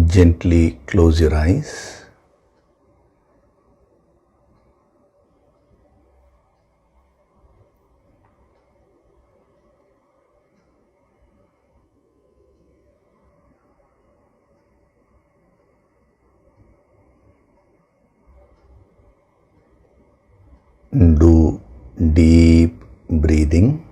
Gently close your eyes. Do deep breathing.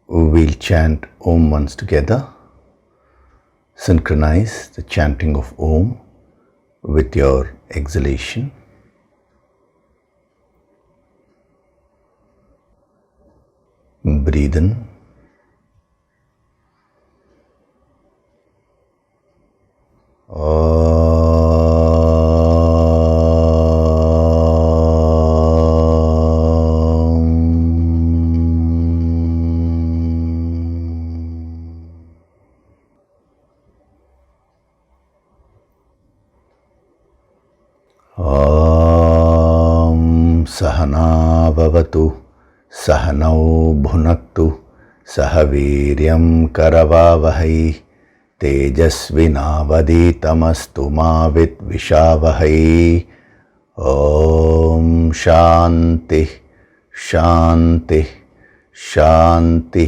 We'll chant Om once together. Synchronize the chanting of Om with your exhalation. Breathe in. Sahana bhavatu, sahanau bhunaktu, sahaviryam karavavahai, tejasvinavaditamastu ma vidvishavahai. Om Shanti, Shanti, Shanti.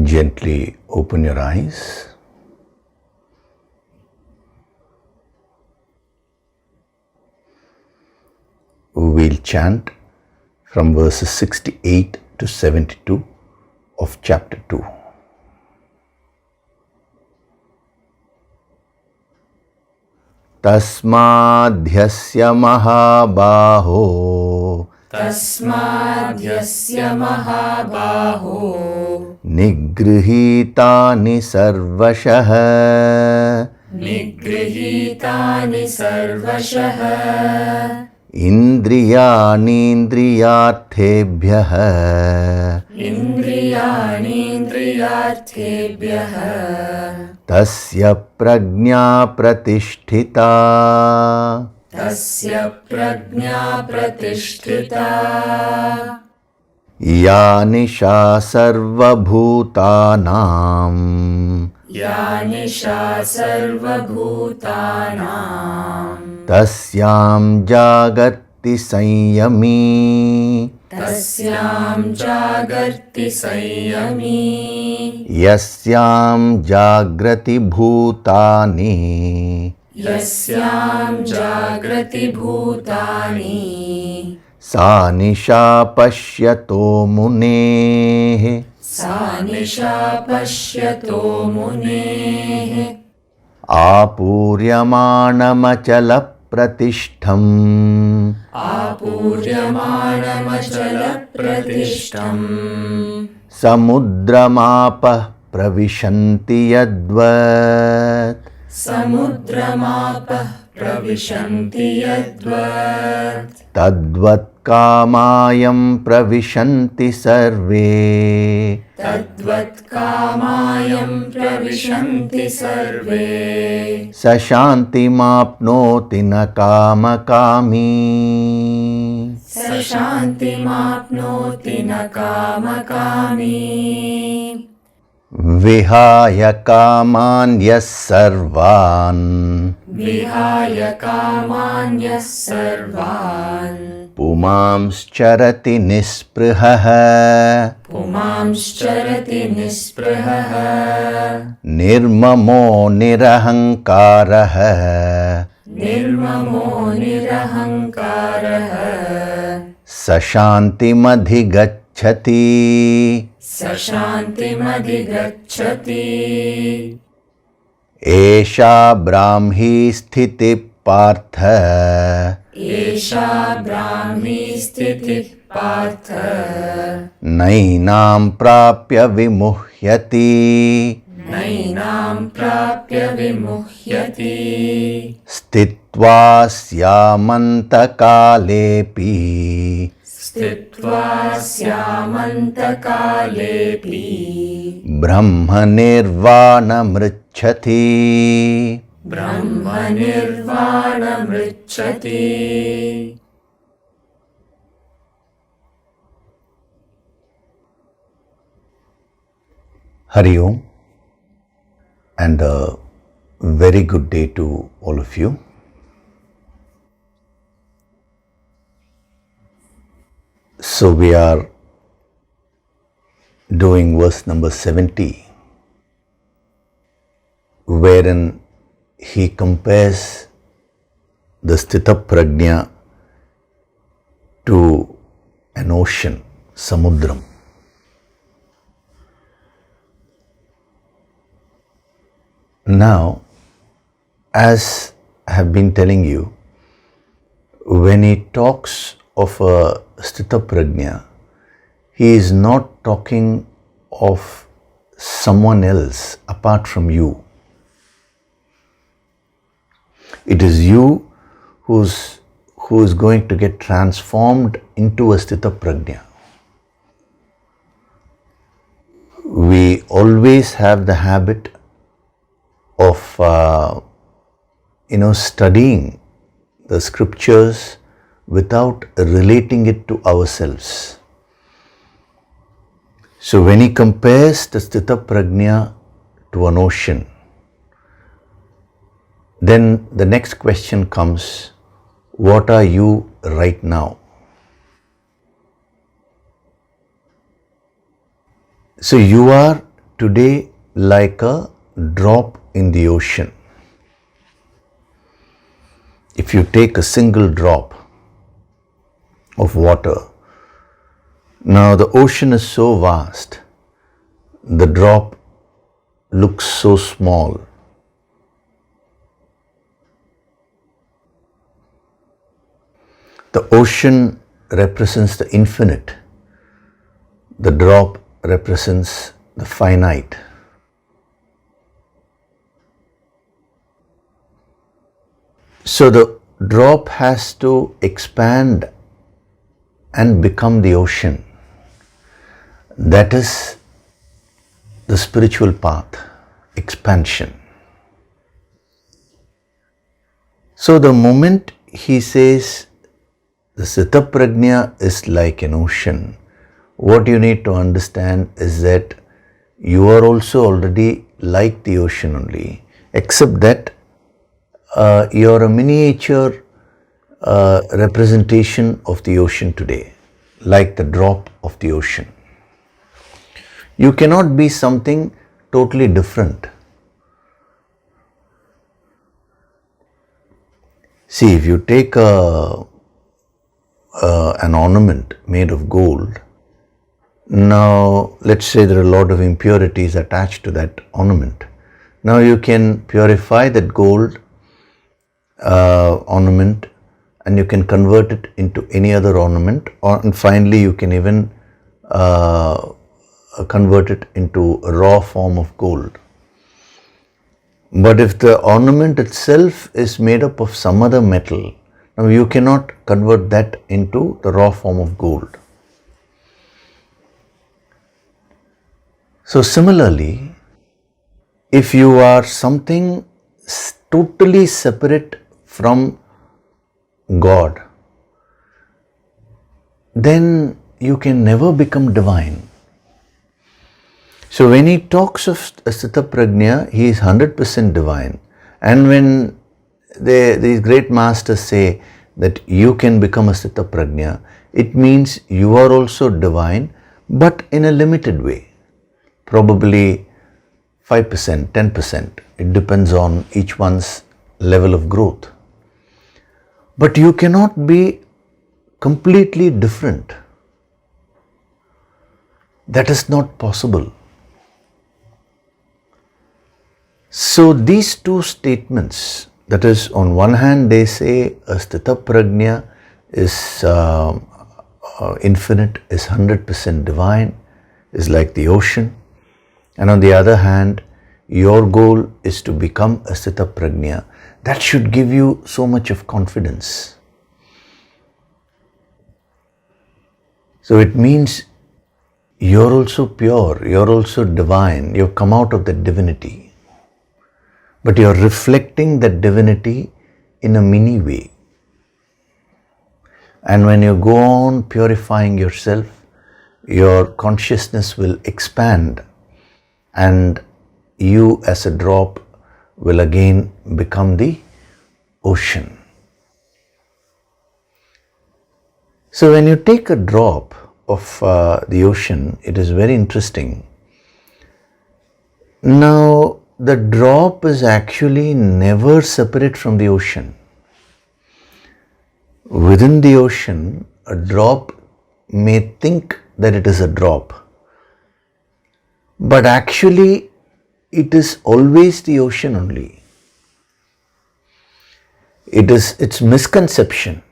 Gently open your eyes. We'll chant from verses 68 to 72 of chapter 2. Tasmadhyasya mahabaho, Tasmadhyasya mahabaho, nigrihitani sarvashah, nigrihitani sarvashah, indriyanindriyarthebhyah, indriyanindriyarthebhyah, tasya prajna pratisthita, tasya prajna pratisthita, ya nisha sarvabhutanam, ya nisha sarvabhutanam, tasyam jagati sanyami, tasyam jagarti sanyami, yasyam jagrati bhutani, yasyam jagrati bhutani, sa nisha pashyato muneः, sa nisha pashyato muneः, आपूर्यमाणमचल pratishtham, आपूर्यमाणमचल प्रतिष्ठम्, samudramapah pravishanti yadvat, समुद्रमापः प्रविशन्ति यद्वत्, तद्वत् कामायं प्रविशन्ति सर्वे, तद्वत् कामायं प्रविशन्ति सर्वे, स शान्तिमाप्नोति न कामकामी, स शान्तिमाप्नोति न कामकामी, विहाय कामान् यः सर्वान्, विहाय कामान्यः सर्वान्, पुमांश्चरति निःस्पृहः, पुमांश्चरति निःस्पृहः, निर्ममो निरहङ्कारः, निर्ममो निरहङ्कारः सशान्तिमधिगच्छति स शान्तिमधिगच्छति एषा ब्राह्मी स्थितिः पार्थ एषा ब्राह्मी स्थितिः पार्थ नैनां प्राप्य विमुह्यति नैनां प्राप्य विमुह्यति स्थित्वा स्यामन्तकालेऽपि स्थित्वा स्यामन्तकालेऽपि ब्रह्मनिर्वाणमृच्छति ब्रह्मनिर्वाणमृच्छति Hari Om, and a very good day to all of you. So we are doing verse number 70, wherein he compares the Sthita Prajna to an ocean, Samudram. Now, as I have been telling you, when he talks of a Sthita Prajna, he is not talking of someone else apart from you. It is you who is going to get transformed into a Sthita Prajna. We always have the habit of studying the scriptures without relating it to ourselves. So when he compares the Sthita Prajna to an ocean, then the next question comes, what are you right now? So you are today like a drop in the ocean. If you take a single drop of water, now the ocean is so vast, the drop looks so small. The ocean represents the infinite, the drop represents the finite. So the drop has to expand and become the ocean. That is the spiritual path, expansion. So the moment he says the Sthita Prajna is like an ocean, what you need to understand is that you are also already like the ocean only, except that you're a miniature representation of the ocean today, like the drop of the ocean. You cannot be something totally different. See, if you take an ornament made of gold, now let's say there are a lot of impurities attached to that ornament. Now you can purify that gold ornament and you can convert it into any other ornament, and finally you can even convert it into a raw form of gold. But if the ornament itself is made up of some other metal, now you cannot convert that into the raw form of gold. So similarly, if you are something totally separate from God, then you can never become divine. So when he talks of Sthita Prajna, he is 100% divine. And when these great masters say that you can become a Sthita Prajna, it means you are also divine, but in a limited way. Probably 5%, 10%. It depends on each one's level of growth. But you cannot be completely different. That is not possible. So these two statements, that is, on one hand they say a Sthita Prajna is infinite, is 100% divine, is like the ocean. And on the other hand, your goal is to become a Sthita Prajna. That should give you so much of confidence. So it means you're also pure, you're also divine, you've come out of that divinity. But you're reflecting that divinity in a mini way. And when you go on purifying yourself, your consciousness will expand and you as a drop will again become the ocean. So when you take a drop of the ocean, it is very interesting. Now, the drop is actually never separate from the ocean. Within the ocean, a drop may think that it is a drop, but actually it is always the ocean only. It's misconception.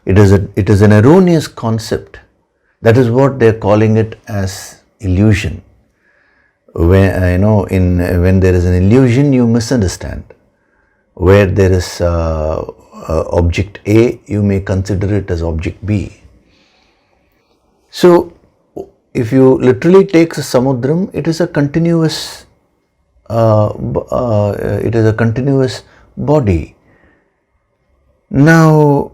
It is an erroneous concept. That is what they are calling it as illusion. When when there is an illusion, you misunderstand. Where there is object A, you may consider it as object B. So, if you literally take a samudram, it is a continuous body. Now,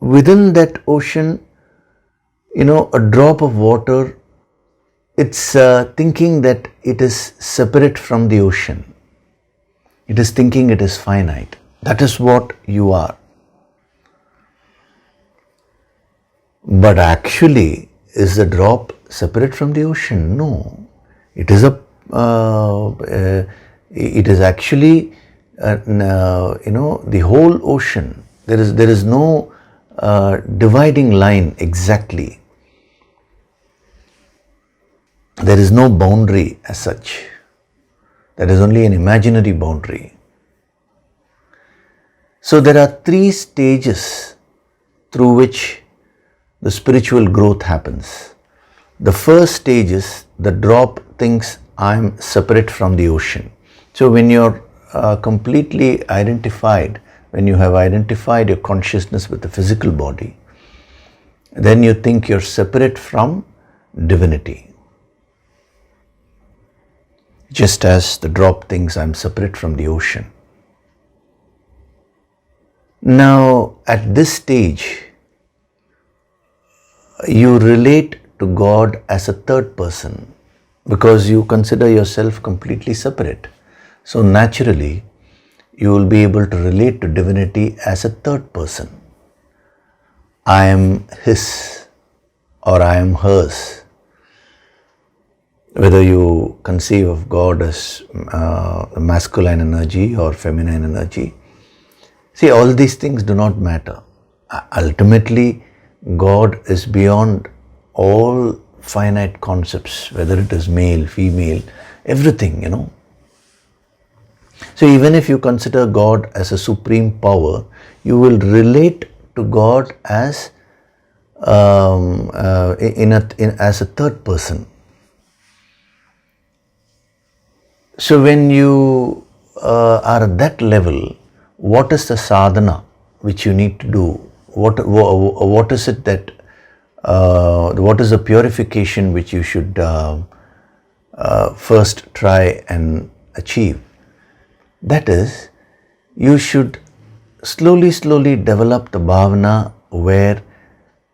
within that ocean, a drop of water, it's thinking that it is separate from the ocean. It is thinking it is finite. That is what you are. But actually, is the drop separate from the ocean? No. It is actually the whole ocean. There is no dividing line exactly. There is no boundary as such. That is only an imaginary boundary. So there are 3 stages through which the spiritual growth happens. The first stage is the drop thinks I am separate from the ocean. So when you're completely identified, when you have identified your consciousness with the physical body, then you think you're separate from divinity. Just as the drop thinks I'm separate from the ocean. Now, at this stage, you relate to God as a third person because you consider yourself completely separate. So naturally, you will be able to relate to divinity as a third person. I am his or I am hers. Whether you conceive of God as masculine energy or feminine energy. See, all these things do not matter. Ultimately, God is beyond all finite concepts, whether it is male, female, everything, So even if you consider God as a supreme power, you will relate to God as as a third person. So when you are at that level, what is the sadhana which you need to do? What is it that, what is the purification which you should first try and achieve? That is, you should slowly develop the bhavana where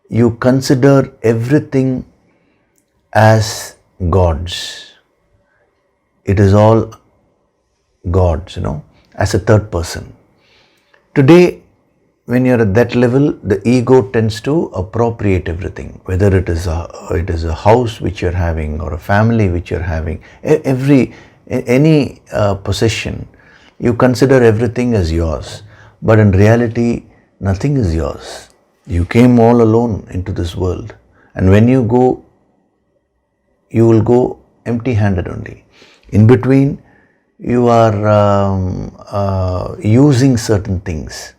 you consider everything as gods. It is all gods, as a third person. Today, when you're at that level, the ego tends to appropriate everything, whether it is a house which you're having or a family which you're having, any possession. You consider everything as yours, but in reality, nothing is yours. You came all alone into this world, and when you go, you will go empty-handed only. In between, you are using certain things.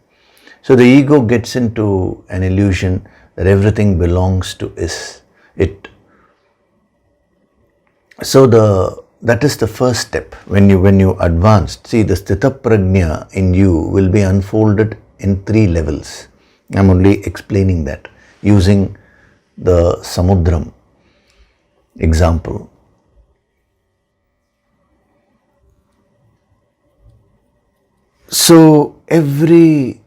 So the ego gets into an illusion that everything belongs to it. So that is the first step when you advance. See, the Sthita Prajna in you will be unfolded in 3 levels. I'm only explaining that using the Samudram example. So every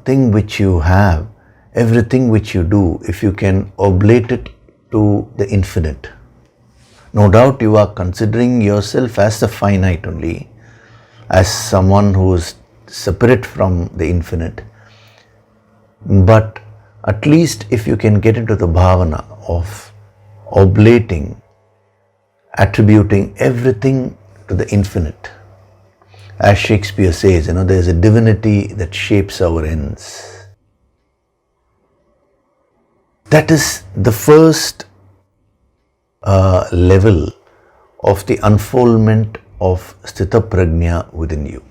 thing which you have, everything which you do, if you can oblate it to the infinite, no doubt you are considering yourself as the finite only, as someone who is separate from the infinite. But at least if you can get into the bhavana of oblating, attributing everything to the infinite. As Shakespeare says, there is a divinity that shapes our ends. That is the first level of the unfoldment of Sthita Prajna within you.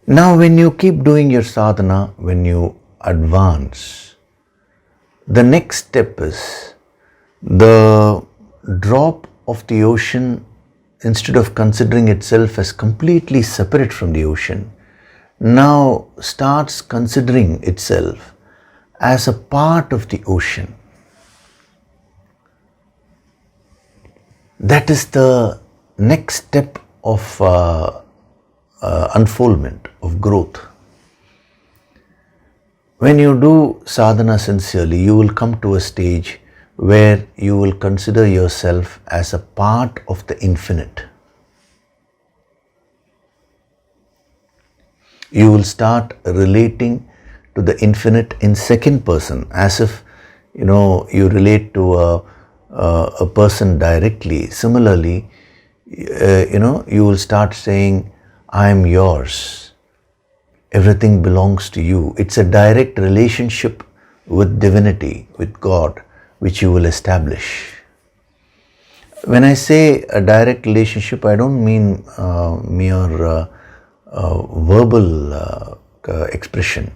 Now when you keep doing your sadhana, when you advance, the next step is the drop of the ocean, instead of considering itself as completely separate from the ocean, now starts considering itself as a part of the ocean. That is the next step of unfoldment, of growth. When you do sadhana sincerely, you will come to a stage where you will consider yourself as a part of the infinite. You will start relating to the infinite in second person, as if you relate to a person directly. Similarly, you will start saying, I am yours. Everything belongs to you. It's a direct relationship with divinity, with God, which you will establish. When I say a direct relationship, I don't mean mere verbal expression.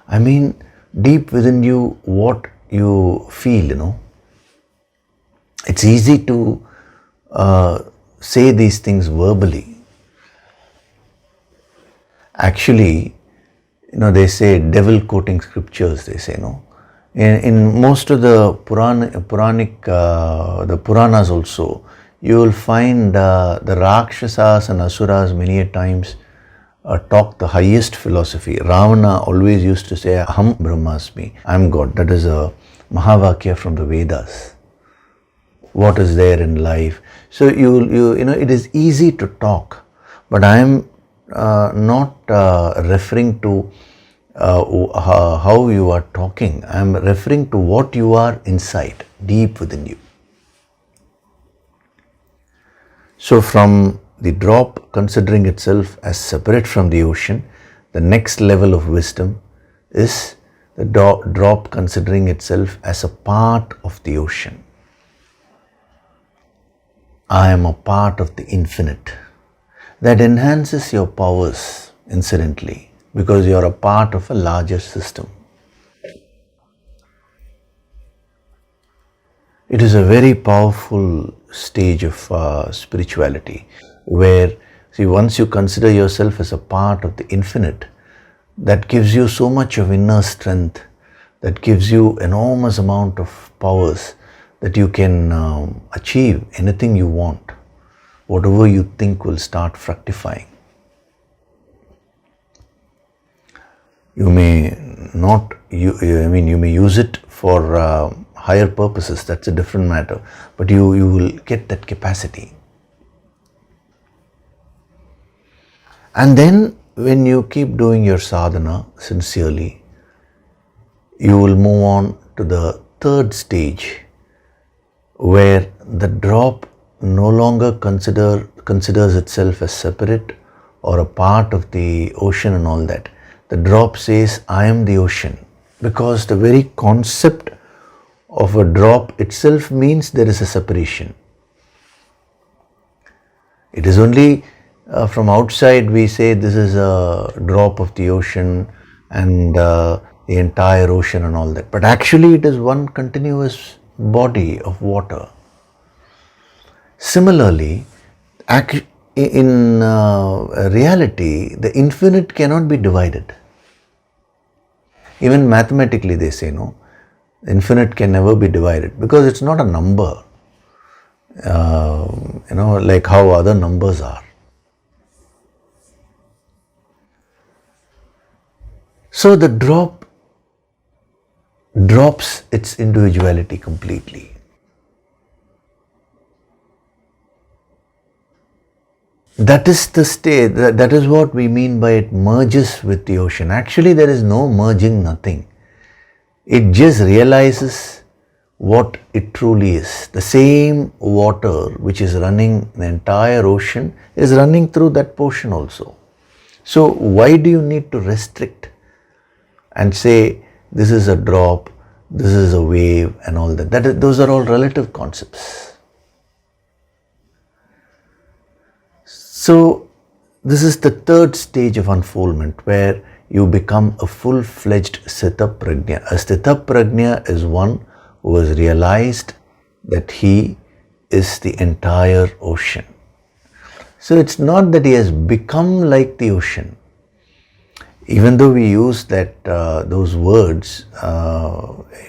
I mean deep within you what you feel, It's easy to say these things verbally. Actually, they say devil quoting scriptures, they say, no? In most of the Puranic, the Puranas also, you will find the Rakshasas and Asuras many a times talk the highest philosophy. Ravana always used to say, Aham Brahmasmi, I am God. That is a Mahavakya from the Vedas. What is there in life? So it is easy to talk, but I am not referring to how you are talking. I am referring to what you are inside, deep within you. So from the drop considering itself as separate from the ocean, the next level of wisdom is the drop considering itself as a part of the ocean. I am a part of the infinite. That enhances your powers, incidentally, because you are a part of a larger system. It is a very powerful stage of spirituality where, see, once you consider yourself as a part of the infinite, that gives you so much of inner strength, that gives you enormous amount of powers that you can achieve anything you want. Whatever you think will start fructifying. You may not, you may use it for higher purposes, that's a different matter, but you will get that capacity. And then when you keep doing your sadhana sincerely, you will move on to the third stage, where the drop no longer considers itself as separate or a part of the ocean and all that. The drop says, I am the ocean, because the very concept of a drop itself means there is a separation. It is only from outside we say this is a drop of the ocean and the entire ocean and all that. But actually it is one continuous body of water. Similarly, in reality, the infinite cannot be divided. Even mathematically they say no, infinite can never be divided because it's not a number, like how other numbers are. So the drop drops its individuality completely. That is the state, that is what we mean by it merges with the ocean. Actually, there is no merging, nothing. It just realizes what it truly is. The same water which is running the entire ocean is running through that portion also. So why do you need to restrict and say this is a drop, this is a wave and all that? Those are all relative concepts. So this is the third stage of unfoldment where you become a full-fledged Sthita Prajna. A Sthita Prajna is one who has realized that he is the entire ocean. So it's not that he has become like the ocean. Even though we use that those words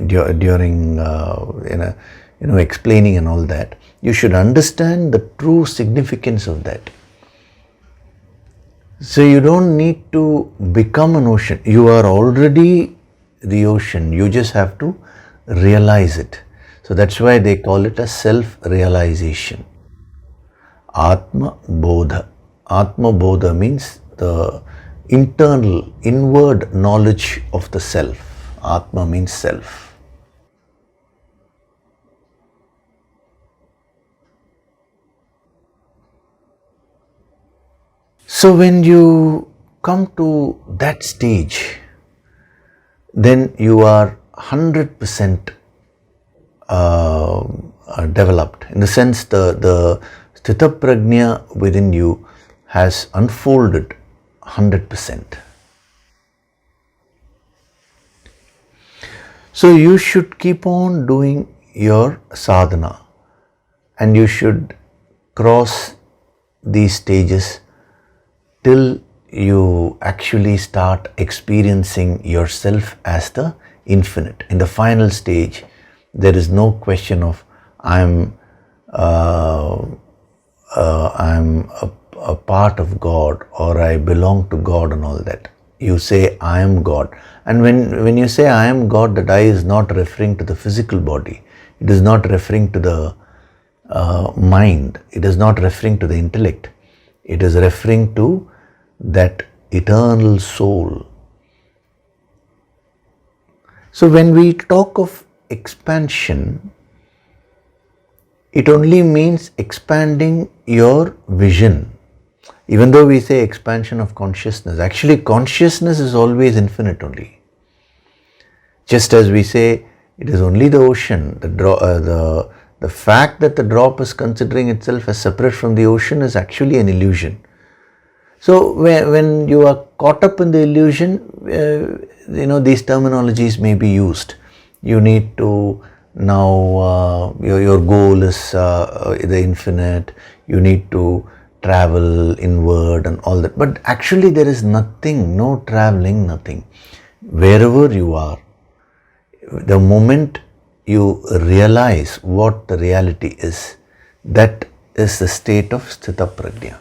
during explaining and all that, you should understand the true significance of that. So you don't need to become an ocean. You are already the ocean. You just have to realize it. So that's why they call it a self-realization. Atma Bodha. Atma Bodha means the internal, inward knowledge of the self. Atma means self. So when you come to that stage, then you are 100% developed. In the sense, the Sthita Prajna within you has unfolded 100%. So you should keep on doing your sadhana and you should cross these stages till you actually start experiencing yourself as the infinite. In the final stage, there is no question of I'm a part of God or I belong to God and all that. You say I am God. And when you say I am God, that I is not referring to the physical body. It is not referring to the mind. It is not referring to the intellect. It is referring to that eternal soul. So when we talk of expansion, it only means expanding your vision. Even though we say expansion of consciousness, actually consciousness is always infinite only. Just as we say it is only the ocean, the fact that the drop is considering itself as separate from the ocean is actually an illusion. So when you are caught up in the illusion, these terminologies may be used. You need to now, your goal is the infinite, you need to travel inward and all that. But actually there is nothing, no traveling, nothing. Wherever you are, the moment you realize what the reality is, that is the state of Sthita Prajna.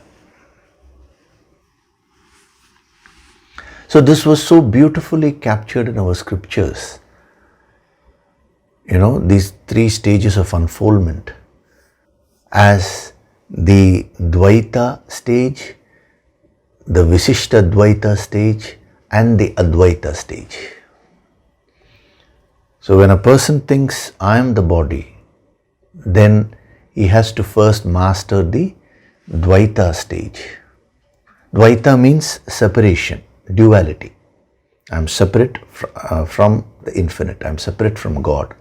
So this was so beautifully captured in our scriptures. These three stages of unfoldment as the Dvaita stage, the Visishta Dvaita stage and the Advaita stage. So when a person thinks I am the body, then he has to first master the Dvaita stage. Dvaita means separation, duality. I am separate from the infinite. I am separate from God.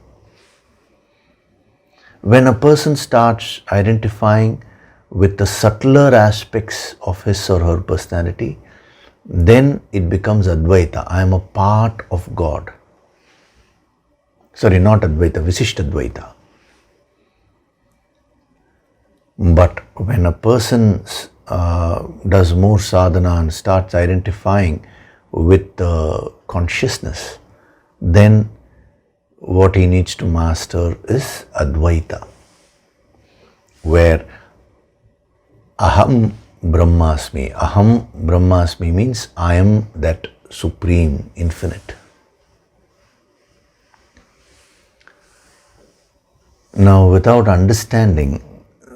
When a person starts identifying with the subtler aspects of his or her personality, then it becomes Advaita. I am a part of God. Sorry, not Advaita, Visishtadvaita. But when a person does more sadhana and starts identifying with the consciousness, then what he needs to master is Advaita, where Aham Brahmasmi. Aham Brahmasmi means I am that supreme, infinite. Now, without understanding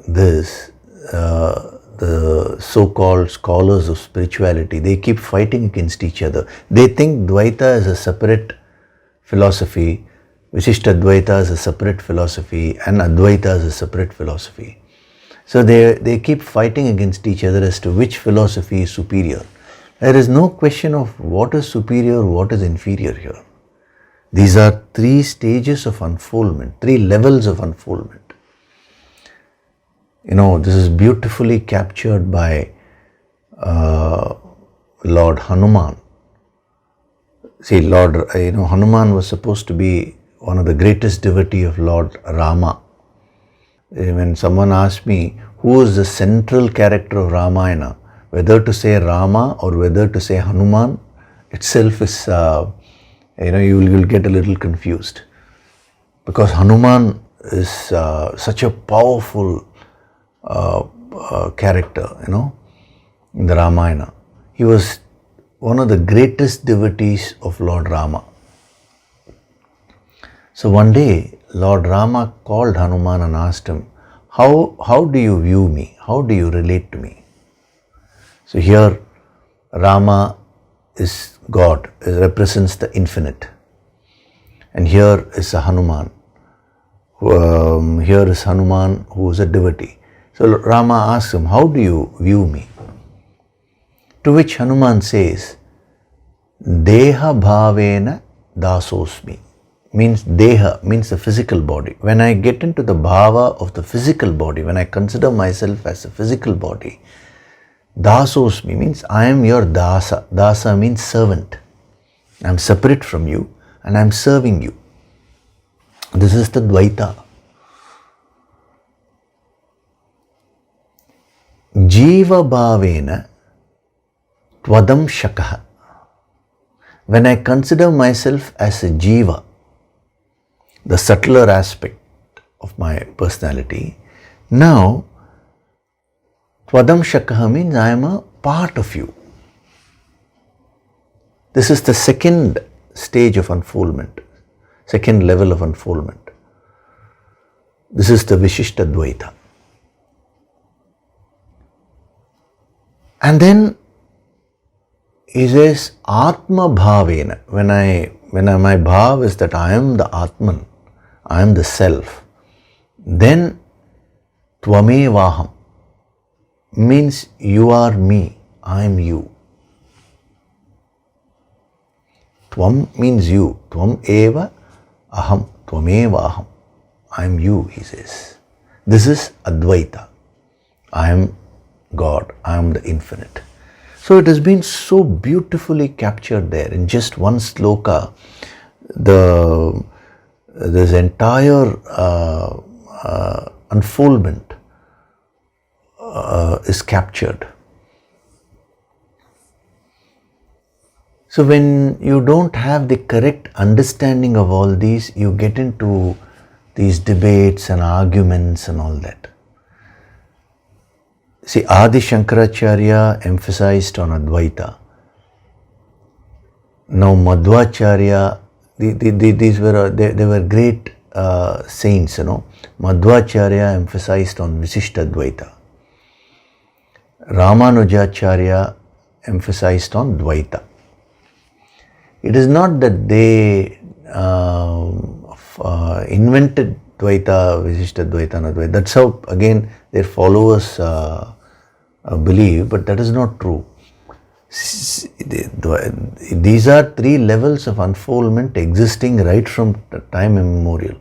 this, the so-called scholars of spirituality, they keep fighting against each other. They think Dvaita is a separate philosophy, Visishtadvaita is a separate philosophy, and Advaita is a separate philosophy. So they keep fighting against each other as to which philosophy is superior. There is no question of what is superior, what is inferior here. These are three stages of unfoldment, three levels of unfoldment. This is beautifully captured by Lord Hanuman. See, Hanuman was supposed to be one of the greatest devotee of Lord Rama. When someone asks me who is the central character of Ramayana, whether to say Rama or whether to say Hanuman, itself is, you will get a little confused. Because Hanuman is such a powerful character, in the Ramayana. He was one of the greatest devotees of Lord Rama. So one day, Lord Rama called Hanuman and asked him, how do you view me? How do you relate to me? So here, Rama is God, it represents the infinite. And here is a Hanuman. Here is Hanuman who is a devotee. So Rama asks him, how do you view me? To which Hanuman says, Deha bhavena dasosmi. Means Deha, means the physical body. When I get into the bhava of the physical body, when I consider myself as a physical body, dasosmi means I am your dasa. Dasa means servant. I am separate from you and I am serving you. This is the Dvaita. Jiva bhavena tvadam shakaha. When I consider myself as a jiva, the subtler aspect of my personality, now tvadam shakaha means I am a part of you. This is the second stage of unfoldment, second level of unfoldment. This is the Visishtadvaita. And then he says, Atma bhavena. When my bhav is that I am the Atman, I am the self, then tvamevaham means you are me, I am you. Tvam means you. Tvam eva aham. Tvameva aham. I am you, he says. This is Advaita. I am God. I am the infinite. So it has been so beautifully captured there in just one sloka. This entire unfoldment is captured. So when you don't have the correct understanding of all these, you get into these debates and arguments and all that. See, Adi Shankaracharya emphasized on Advaita. Now Madhvacharya, these were they were great saints, Madhvacharya emphasized on Visishtadvaita. Ramanujacharya emphasized on Dvaita. It is not that they invented Dvaita, Visishta Dvaita, and Advaita. That's how, again, their followers believe, but that is not true. These are three levels of unfoldment existing right from time immemorial.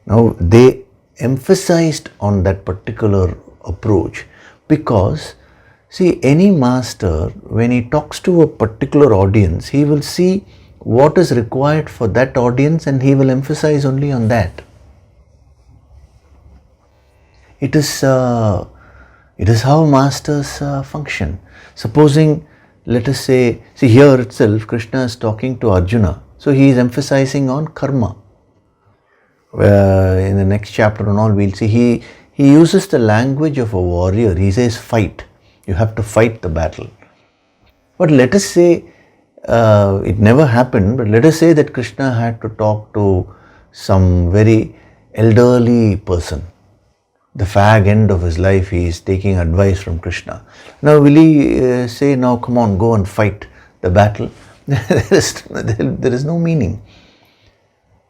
Now, they emphasized on that particular approach because, see, any master, when he talks to a particular audience, he will see what is required for that audience and he will emphasize only on that. It is how masters function. Supposing, let us say, see here itself, Krishna is talking to Arjuna, so he is emphasizing on karma. In the next chapter and all, we'll see he uses the language of a warrior. He says fight. You have to fight the battle. But let us say, it never happened, but let us say that Krishna had to talk to some very elderly person. The fag end of his life, he is taking advice from Krishna. Now will he say, now come on, go and fight the battle? there is no meaning.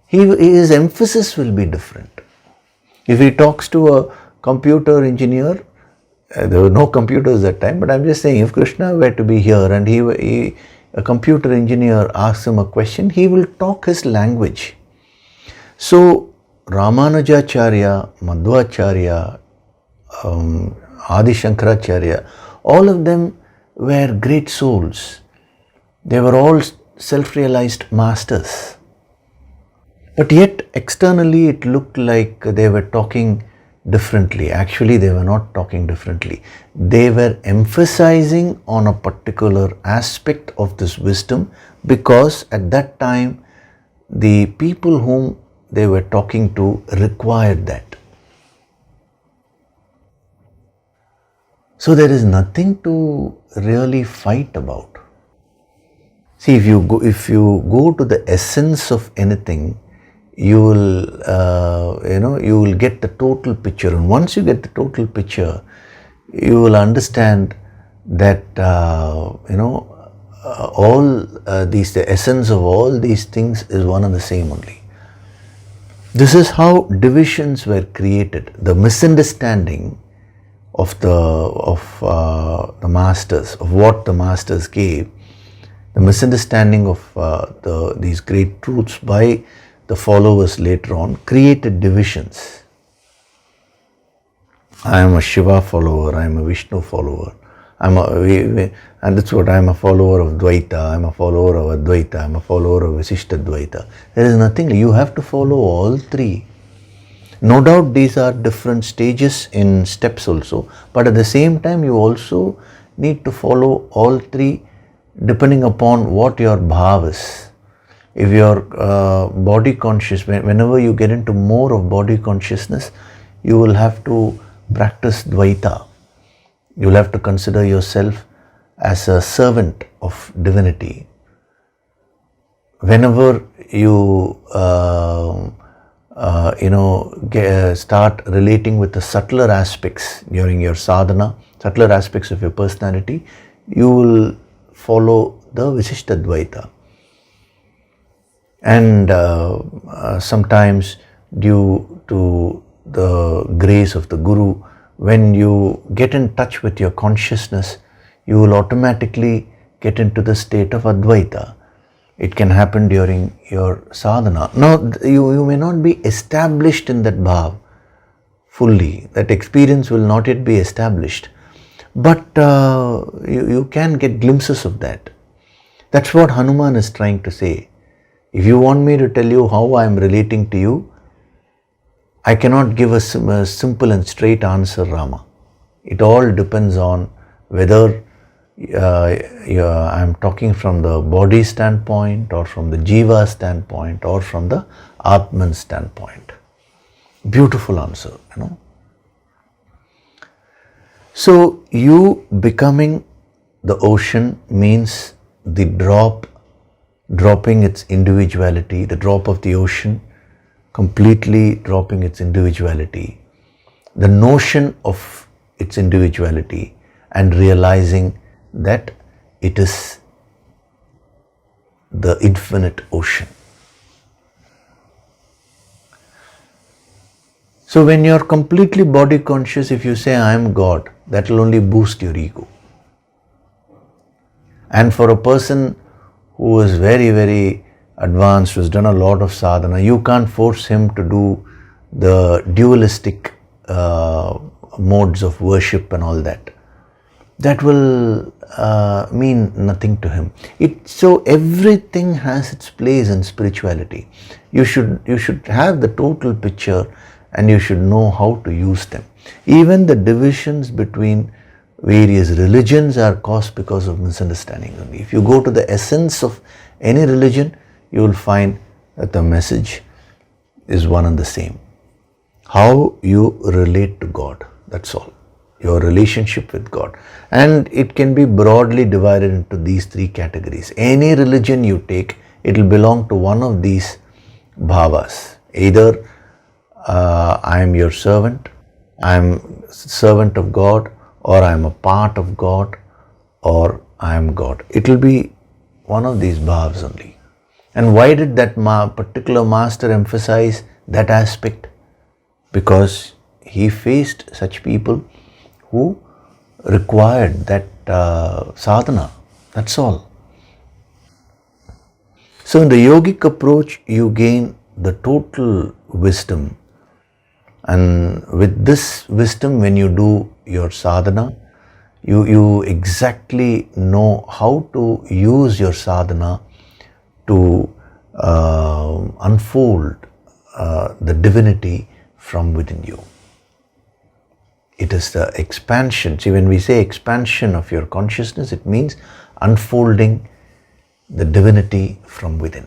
His emphasis will be different. If he talks to a computer engineer, there were no computers at that time, but I'm just saying, if Krishna were to be here and a computer engineer asks him a question, he will talk his language. So Ramanujacharya, Madhvacharya, Adi Shankaracharya, all of them were great souls. They were all self-realized masters. But yet externally it looked like they were talking differently. Actually, they were not talking differently. They were emphasizing on a particular aspect of this wisdom because at that time the people whom they were talking to required that. So there is nothing to really fight about. See, if you go to the essence of anything, you will get the total picture. And once you get the total picture, you will understand that the essence of all these things is one and the same only. This is how divisions were created. The misunderstanding of the masters, of what the masters gave, the misunderstanding of these great truths by the followers later on created divisions. I am a Shiva follower, I am a Vishnu follower, and that's what I am, a follower of Dvaita, I am a follower of Advaita, I am a follower of Visishta Dvaita. There is nothing, you have to follow all three. No doubt these are different stages in steps also, but at the same time you also need to follow all three depending upon what your bhav is. If your body conscious, whenever you get into more of body consciousness, you will have to practice Dvaita. You will have to consider yourself as a servant of divinity. Whenever you start relating with the subtler aspects during your sadhana, subtler aspects of your personality, you will follow the Visishta Dvaita. And sometimes due to the grace of the Guru, when you get in touch with your consciousness, you will automatically get into the state of Advaita. It can happen during your sadhana. Now, you may not be established in that bhav fully. That experience will not yet be established. But you can get glimpses of that. That's what Hanuman is trying to say. If you want me to tell you how I am relating to you, I cannot give a simple and straight answer, Rama. It all depends on whether I am talking from the body standpoint or from the Jiva standpoint or from the Atman standpoint. Beautiful answer, So you becoming the ocean means the dropping its individuality, the drop of the ocean, completely dropping its individuality, the notion of its individuality, and realizing that it is the infinite ocean. So when you're completely body conscious, if you say I am God, that will only boost your ego. And for a person who is very, very advanced, who has done a lot of sadhana, you can't force him to do the dualistic modes of worship and all that. That will mean nothing to him. So everything has its place in spirituality. You should have the total picture and you should know how to use them. Even the divisions between various religions are caused because of misunderstanding only. If you go to the essence of any religion, you will find that the message is one and the same. How you relate to God, that's all. Your relationship with God. And it can be broadly divided into these three categories. Any religion you take, it will belong to one of these bhavas. Either I am your servant, I am servant of God, or I am a part of God, or I am God. It will be one of these bhavas only. And why did that particular master emphasize that aspect? Because he faced such people who required that sadhana. That's all. So in the yogic approach, you gain the total wisdom. And with this wisdom, when you do your sadhana, you exactly know how to use your sadhana to unfold the divinity from within you. It is the expansion. See, when we say expansion of your consciousness, it means unfolding the divinity from within.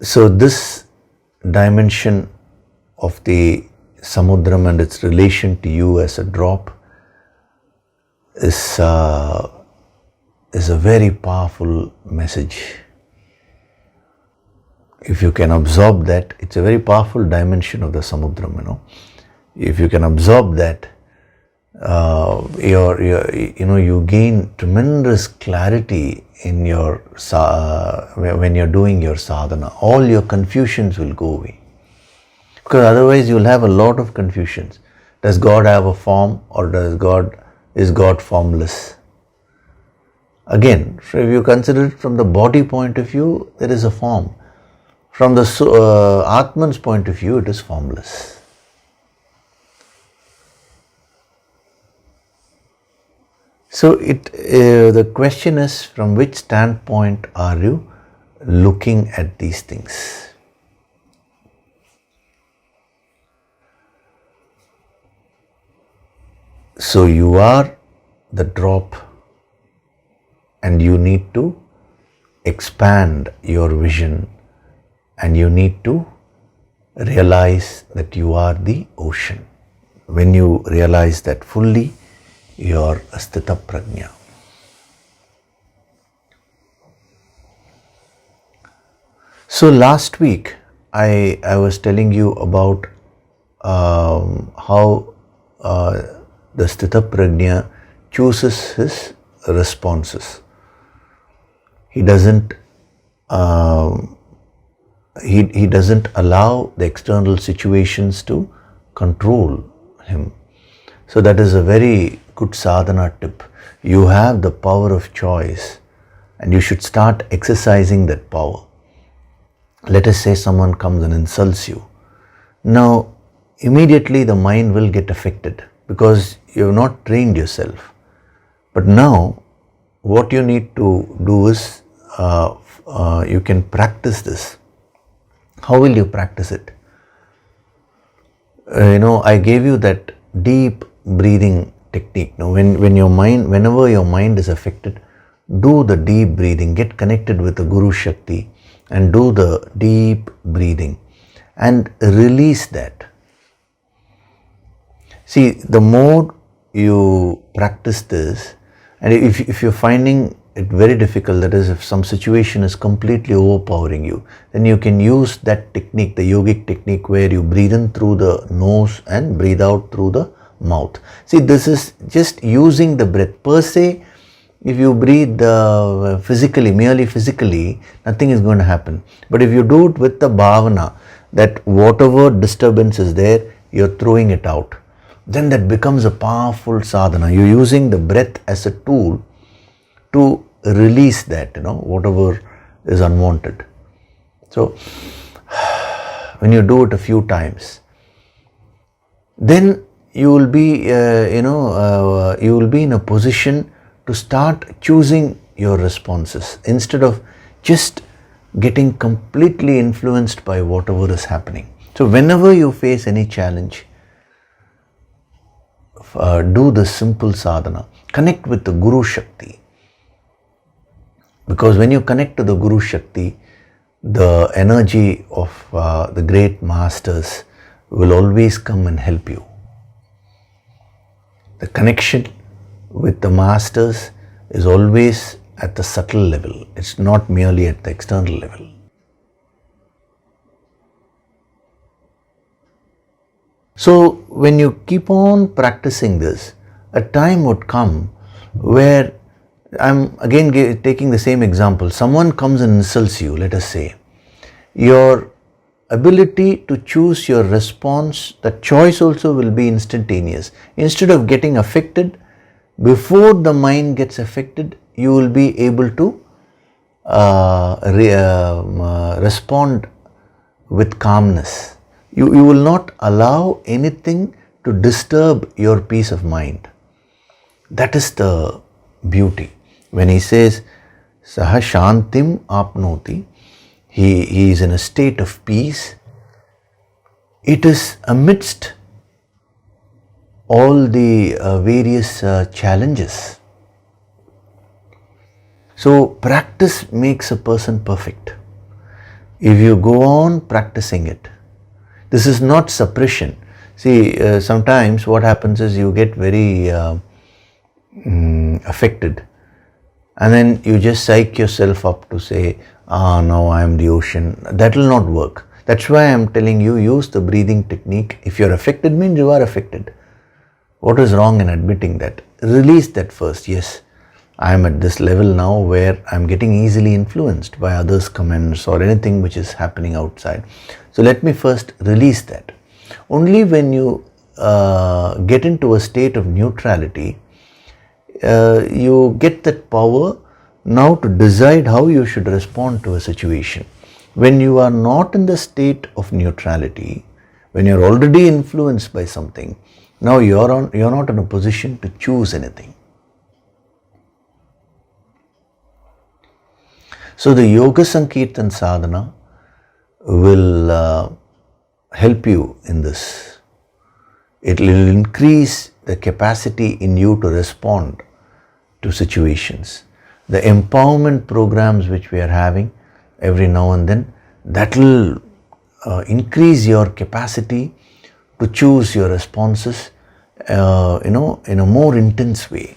So this dimension of the samudram and its relation to you as a drop is a very powerful message. If you can absorb that, it's a very powerful dimension of the samudram, If you can absorb that, you gain tremendous clarity in your when you're doing your sadhana. All your confusions will go away. Because otherwise you'll have a lot of confusions. Does God have a form, or is God formless? Again, if you consider it from the body point of view, there is a form. From the Atman's point of view, it is formless. So the question is, from which standpoint are you looking at these things? So you are the drop, and you need to expand your vision, and you need to realize that you are the ocean. When you realize that fully, you are a sthita prajna. So last week I was telling you about how the sthita prajna chooses his responses. He doesn't he doesn't allow the external situations to control him. So that is a very good sadhana tip. You have the power of choice, and you should start exercising that power. Let us say someone comes and insults you. Now, immediately the mind will get affected because you have not trained yourself. But now, what you need to do is, you can practice this. How will you practice it? I gave you that deep breathing technique. Now, whenever your mind is affected, do the deep breathing. Get connected with the Guru Shakti and do the deep breathing and release that. See, the more you practice this, and if you're finding it very difficult, that is, if some situation is completely overpowering you, then you can use that technique, the yogic technique, where you breathe in through the nose and breathe out through the mouth. See, this is just using the breath. Per se, If you breathe physically, merely physically, nothing is going to happen. But if you do it with the bhavana, that whatever disturbance is there, you're throwing it out, then that becomes a powerful sadhana. You're using the breath as a tool to release that, whatever is unwanted. So, when you do it a few times, then you will be, you will be in a position to start choosing your responses instead of just getting completely influenced by whatever is happening. So whenever you face any challenge, do the simple sadhana. Connect with the Guru Shakti. Because when you connect to the Guru Shakti, the energy of the great masters will always come and help you. The connection with the masters is always at the subtle level. It's not merely at the external level. So when you keep on practicing this, a time would come where, I'm again taking the same example, someone comes and insults you, let us say. Your ability to choose your response, the choice also will be instantaneous. Instead of getting affected, before the mind gets affected, you will be able to respond with calmness. You will not allow anything to disturb your peace of mind. That is the beauty. When he says, Saha Shantim Apnoti, he is in a state of peace. It is amidst all the various challenges. So practice makes a person perfect. If you go on practicing it, this is not suppression. See, sometimes what happens is you get very affected, and then you just psych yourself up to say, now I am the ocean. That will not work. That's why I am telling you, use the breathing technique. If you're affected, means you are affected. What is wrong in admitting that? Release that first. Yes, I am at this level now where I am getting easily influenced by others' comments or anything which is happening outside. So let me first release that. Only when you get into a state of neutrality, you get that power now to decide how you should respond to a situation. When you are not in the state of neutrality, when you are already influenced by something, now you are not in a position to choose anything. So the Yoga Sankirtan Sadhana will help you in this. It will increase the capacity in you to respond to situations. The empowerment programs which we are having every now and then, that will increase your capacity to choose your responses, in a more intense way.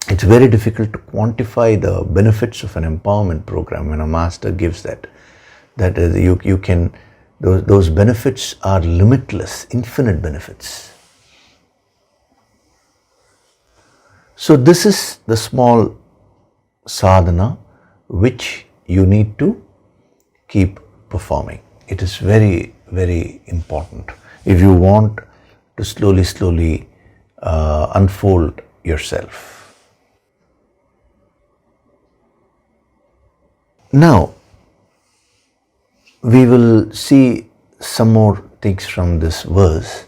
It's very difficult to quantify the benefits of an empowerment program when a master gives that. That is, you can, those benefits are limitless, infinite benefits. So this is the small sadhana which you need to keep performing. It is very, very important if you want to slowly unfold yourself. Now, we will see some more things from this verse.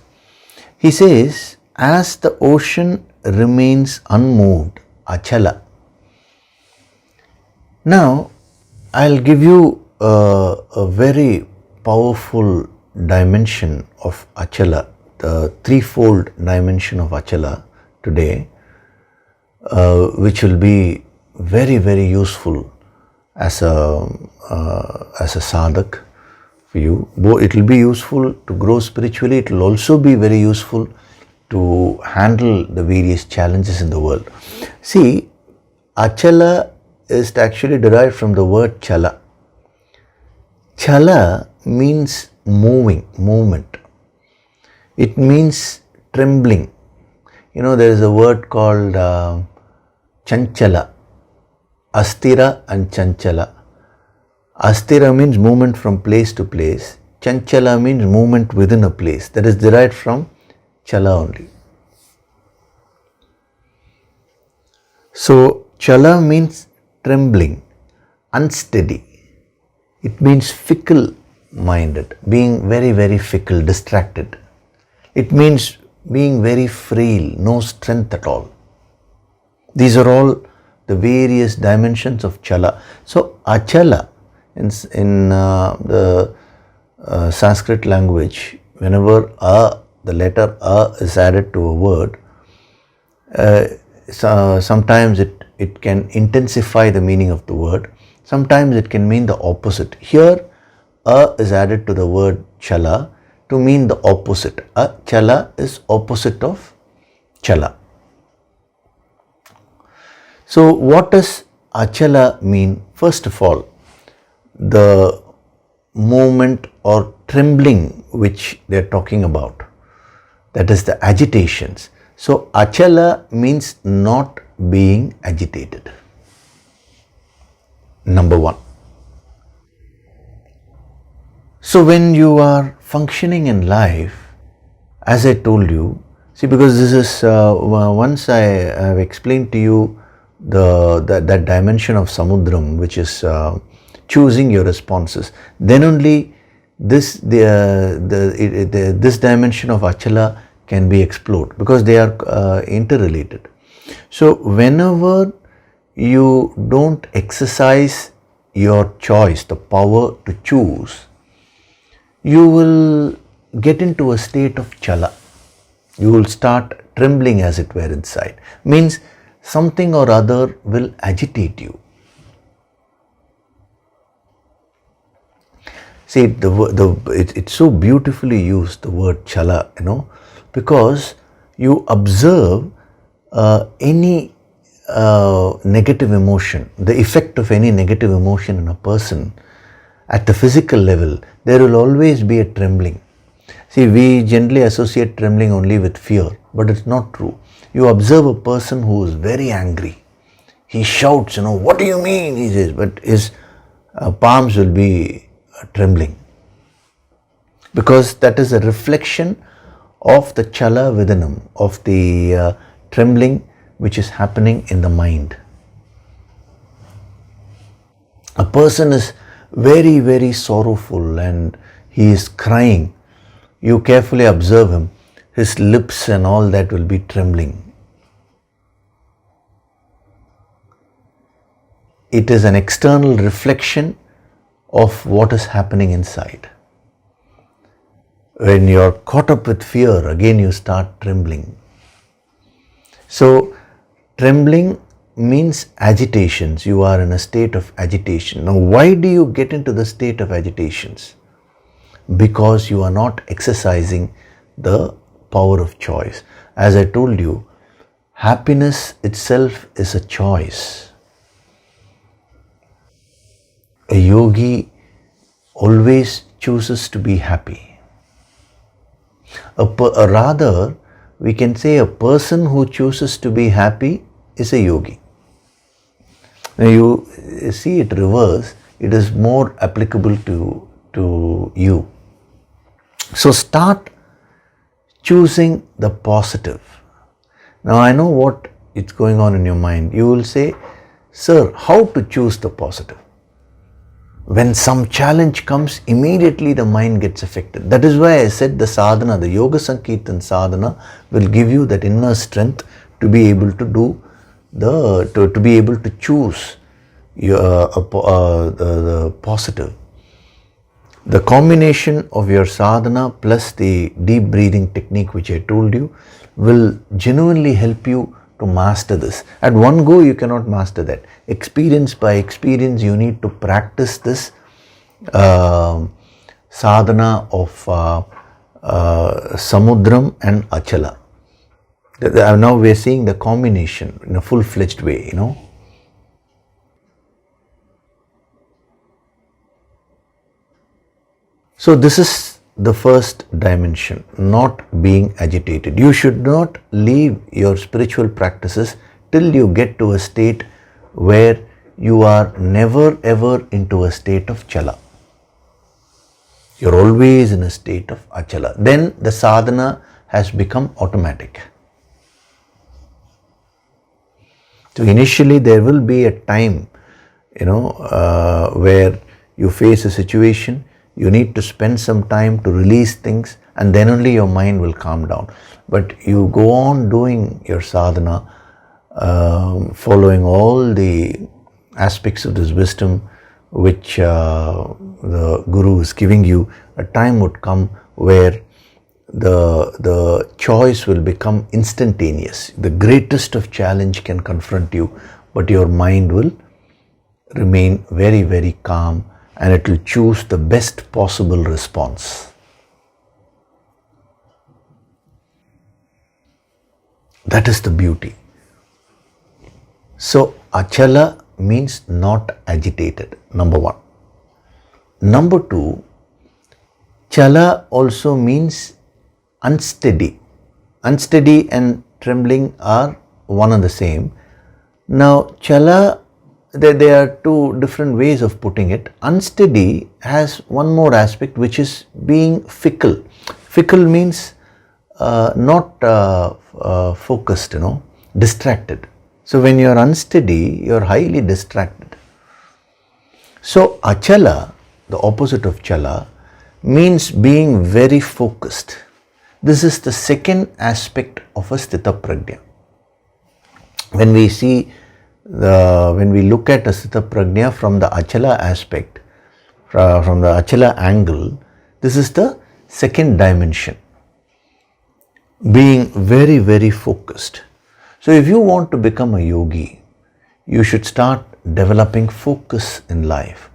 He says, as the ocean remains unmoved, achala. Now, I'll give you a very powerful dimension of achala, the threefold dimension of achala today, which will be very, very useful as a sadhak for you. It will be useful to grow spiritually. It will also be very useful to handle the various challenges in the world. See, achala is actually derived from the word chala. Chala means moving, movement. It means trembling. there is a word called chanchala, astira and chanchala. Astira means movement from place to place. Chanchala means movement within a place. That is derived from chala only. So, chala means trembling, unsteady. It means fickle-minded, being very, very fickle, distracted. It means being very frail, no strength at all. These are all the various dimensions of chala. So, achala in the Sanskrit language, whenever the letter a is added to a word, sometimes it can intensify the meaning of the word. Sometimes it can mean the opposite. Here, a is added to the word chala to mean the opposite. Chala is opposite of chala. So, what does achala mean? First of all, the movement or trembling which they are talking about, that is the agitations. So, achala means not being agitated. Number one. So, when you are functioning in life, as I told you, see, because this is once I have explained to you that dimension of samudram, which is choosing your responses, then only this dimension of achala can be explored, because they are interrelated. So, whenever you don't exercise your choice, the power to choose, you will get into a state of chala. You will start trembling, as it were, inside. Means something or other will agitate you. See, it's so beautifully used, the word chala, because you observe any negative emotion, the effect of any negative emotion in a person at the physical level, there will always be a trembling. See, we generally associate trembling only with fear, but it's not true. You observe a person who is very angry. He shouts, what do you mean? He says, but his palms will be trembling, because that is a reflection of the chala within him, of the trembling which is happening in the mind. A person is very, very sorrowful and he is crying. You carefully observe him, his lips and all that will be trembling. It is an external reflection of what is happening inside. When you are caught up with fear, again you start trembling. So, trembling means agitations. You are in a state of agitation. Now, why do you get into the state of agitations? Because you are not exercising the power of choice. As I told you, happiness itself is a choice. A yogi always chooses to be happy. Rather, we can say a person who chooses to be happy is a yogi. Now you see it reverse, it is more applicable to you. So start choosing the positive. Now I know what is going on in your mind. You will say, sir, how to choose the positive? When some challenge comes, immediately the mind gets affected. That is why I said the sadhana, the Yoga Sankirtan sadhana will give you that inner strength to be able to do to be able to choose the positive. The combination of your sadhana plus the deep breathing technique which I told you will genuinely help you to master this. At one go you cannot master that. Experience by experience you need to practice this sadhana of samudram and achala. Now we are seeing the combination in a full-fledged way, So this is the first dimension, not being agitated. You should not leave your spiritual practices till you get to a state where you are never ever into a state of chala. You're always in a state of achala. Then the sadhana has become automatic. So initially there will be a time, where you face a situation, you need to spend some time to release things, and then only your mind will calm down. But you go on doing your sadhana, following all the aspects of this wisdom which the Guru is giving you. A time would come where the choice will become instantaneous. The greatest of challenge can confront you, but your mind will remain very, very calm, and it will choose the best possible response. That is the beauty. So achala means not agitated, number one. Number two, chala also means unsteady. Unsteady and trembling are one and the same. Now chala, there are two different ways of putting it. Unsteady has one more aspect, which is being fickle. Fickle means not focused, distracted. So when you are unsteady, you are highly distracted. So achala, the opposite of chala, means being very focused. This is the second aspect of a sthita prajna. When we look at a sthita prajna from the achala aspect, from the achala angle, this is the second dimension. Being very, very focused. So if you want to become a yogi, you should start developing focus in life.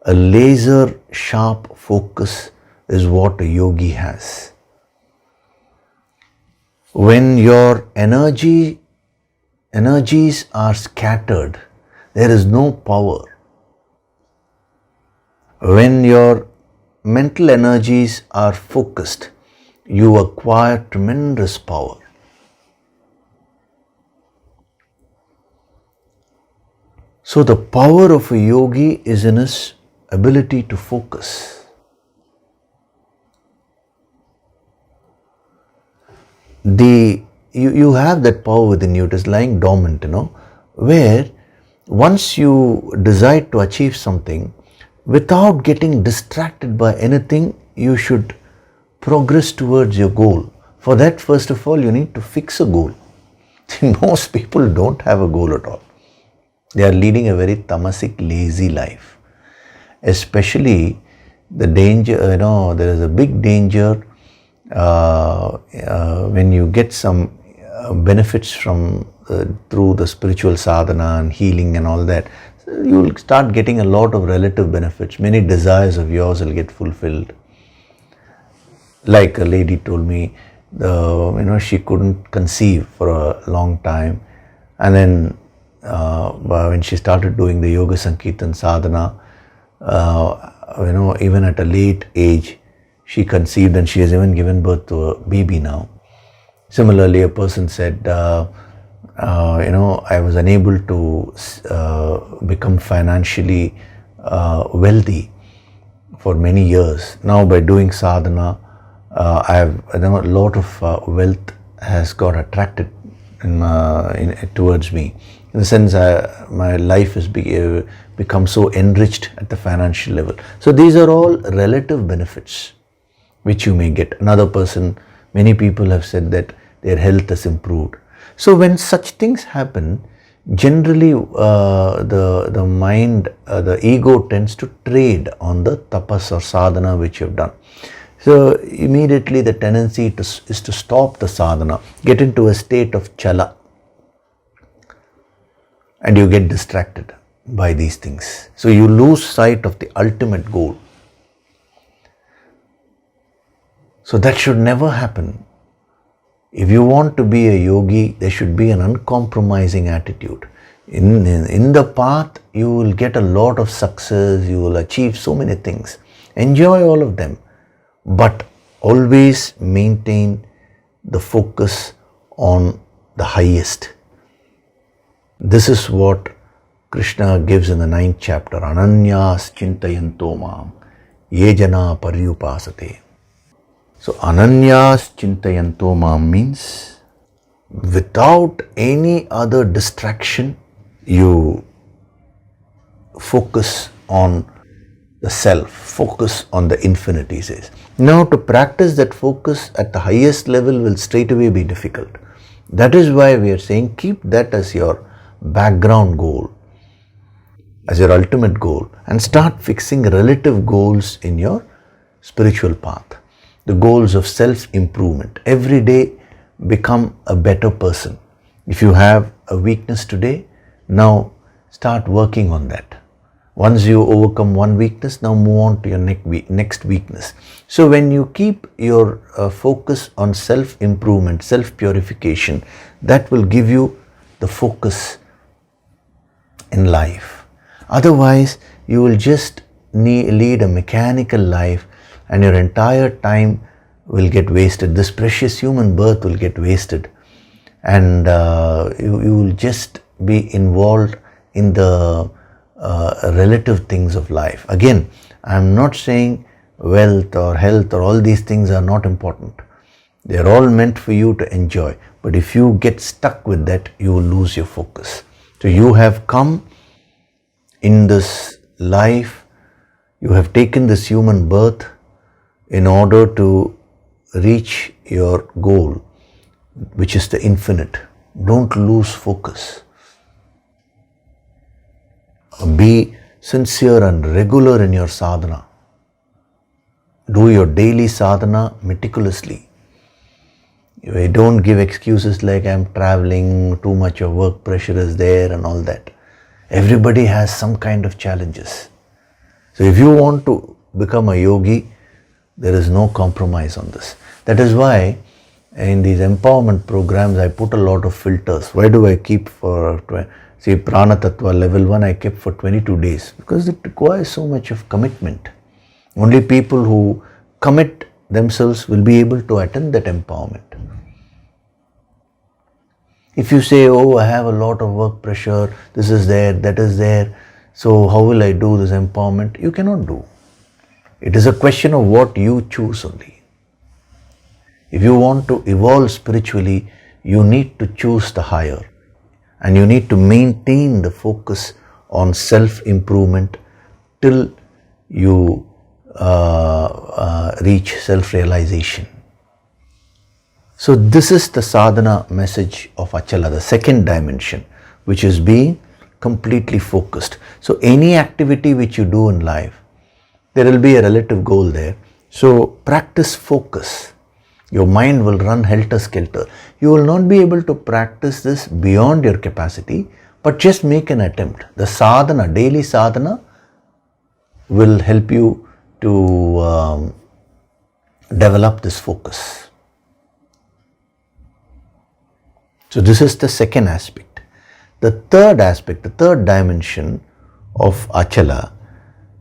A laser sharp focus is what a yogi has. When your energies are scattered, there is no power. When your mental energies are focused, you acquire tremendous power. So the power of a yogi is in his ability to focus. You have that power within you. It is lying dormant, where once you decide to achieve something, without getting distracted by anything, you should progress towards your goal. For that, first of all, you need to fix a goal. Most people don't have a goal at all. They are leading a very tamasic, lazy life. Especially the danger, there is a big danger when you get some benefits from through the spiritual sadhana and healing and all that. You will start getting a lot of relative benefits. Many desires of yours will get fulfilled. Like a lady told me, she couldn't conceive for a long time, and then when she started doing the yoga sankirtan sadhana, even at a late age, she conceived, and she has even given birth to a baby now. Similarly, a person said, I was unable to become financially wealthy for many years. Now by doing sadhana, a lot of wealth has got attracted towards me. In the sense, my life has become so enriched at the financial level. So these are all relative benefits which you may get. Another person, many people have said that their health has improved. So when such things happen, generally the mind, the ego tends to trade on the tapas or sadhana which you have done. So immediately the tendency is to stop the sadhana, get into a state of chala, and you get distracted by these things. So you lose sight of the ultimate goal. So that should never happen. If you want to be a yogi, there should be an uncompromising attitude. In the path, you will get a lot of success, you will achieve so many things. Enjoy all of them. but always maintain the focus on the highest. This is what Krishna gives in the 9th chapter, Ananyas Chintayanto Mam Yejana Paryupasate. So Ananyas Chintayanto Mam means without any other distraction, you focus on the self, focus on the infinite, he says. Now to practice that focus at the highest level will straightaway be difficult. That is why we are saying keep that as your background goal, as your ultimate goal, and start fixing relative goals in your spiritual path. The goals of self-improvement. Every day become a better person. If you have a weakness today, now start working on that. Once you overcome one weakness, now move on to your next weakness. So when you keep your focus on self-improvement, self-purification, that will give you the focus in life. Otherwise, you will just lead a mechanical life and your entire time will get wasted. This precious human birth will get wasted, and you will just be involved in the relative things of life. Again, I am not saying wealth or health or all these things are not important. They are all meant for you to enjoy. But if you get stuck with that, you will lose your focus. So you have come in this life, you have taken this human birth in order to reach your goal, which is the infinite. Don't lose focus. Be sincere and regular in your sadhana. Do your daily sadhana meticulously. Don't give excuses like I'm traveling, too much of work pressure is there and all that. Everybody has some kind of challenges. So if you want to become a yogi, there is no compromise on this. That is why in these empowerment programs I put a lot of filters. Why do I keep for Prana Tattva level 1 I kept for 22 days? Because it requires so much of commitment. Only people who commit themselves will be able to attend that empowerment. If you say, oh, I have a lot of work pressure, this is there, that is there, so how will I do this empowerment? You cannot do. It is a question of what you choose only. If you want to evolve spiritually, you need to choose the higher. And you need to maintain the focus on self-improvement till you reach self-realization. So this is the sadhana message of Achala, the second dimension, which is being completely focused. So any activity which you do in life, there will be a relative goal there. So practice focus. Your mind will run helter-skelter. You will not be able to practice this beyond your capacity, but just make an attempt. The sadhana, daily sadhana, will help you to develop this focus. So this is the second aspect. The third aspect, the third dimension of Achala,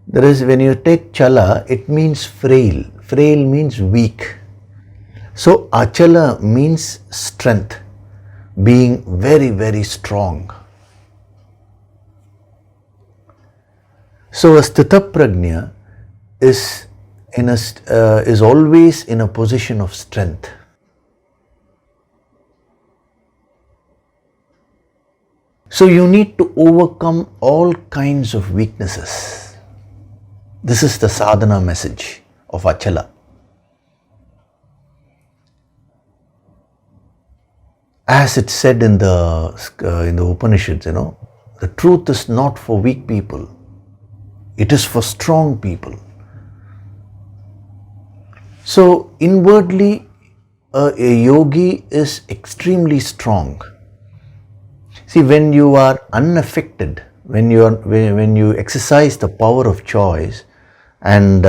there is, when you take Chala, it means frail. Frail means weak. So Achala means strength, being very, very strong. So a Sthita Prajna is always in a position of strength. So you need to overcome all kinds of weaknesses. This is the sadhana message of Achala. As it said in the Upanishads, the truth is not for weak people. It is for strong people. So inwardly, a yogi is extremely strong. See, when you are unaffected, when you exercise the power of choice and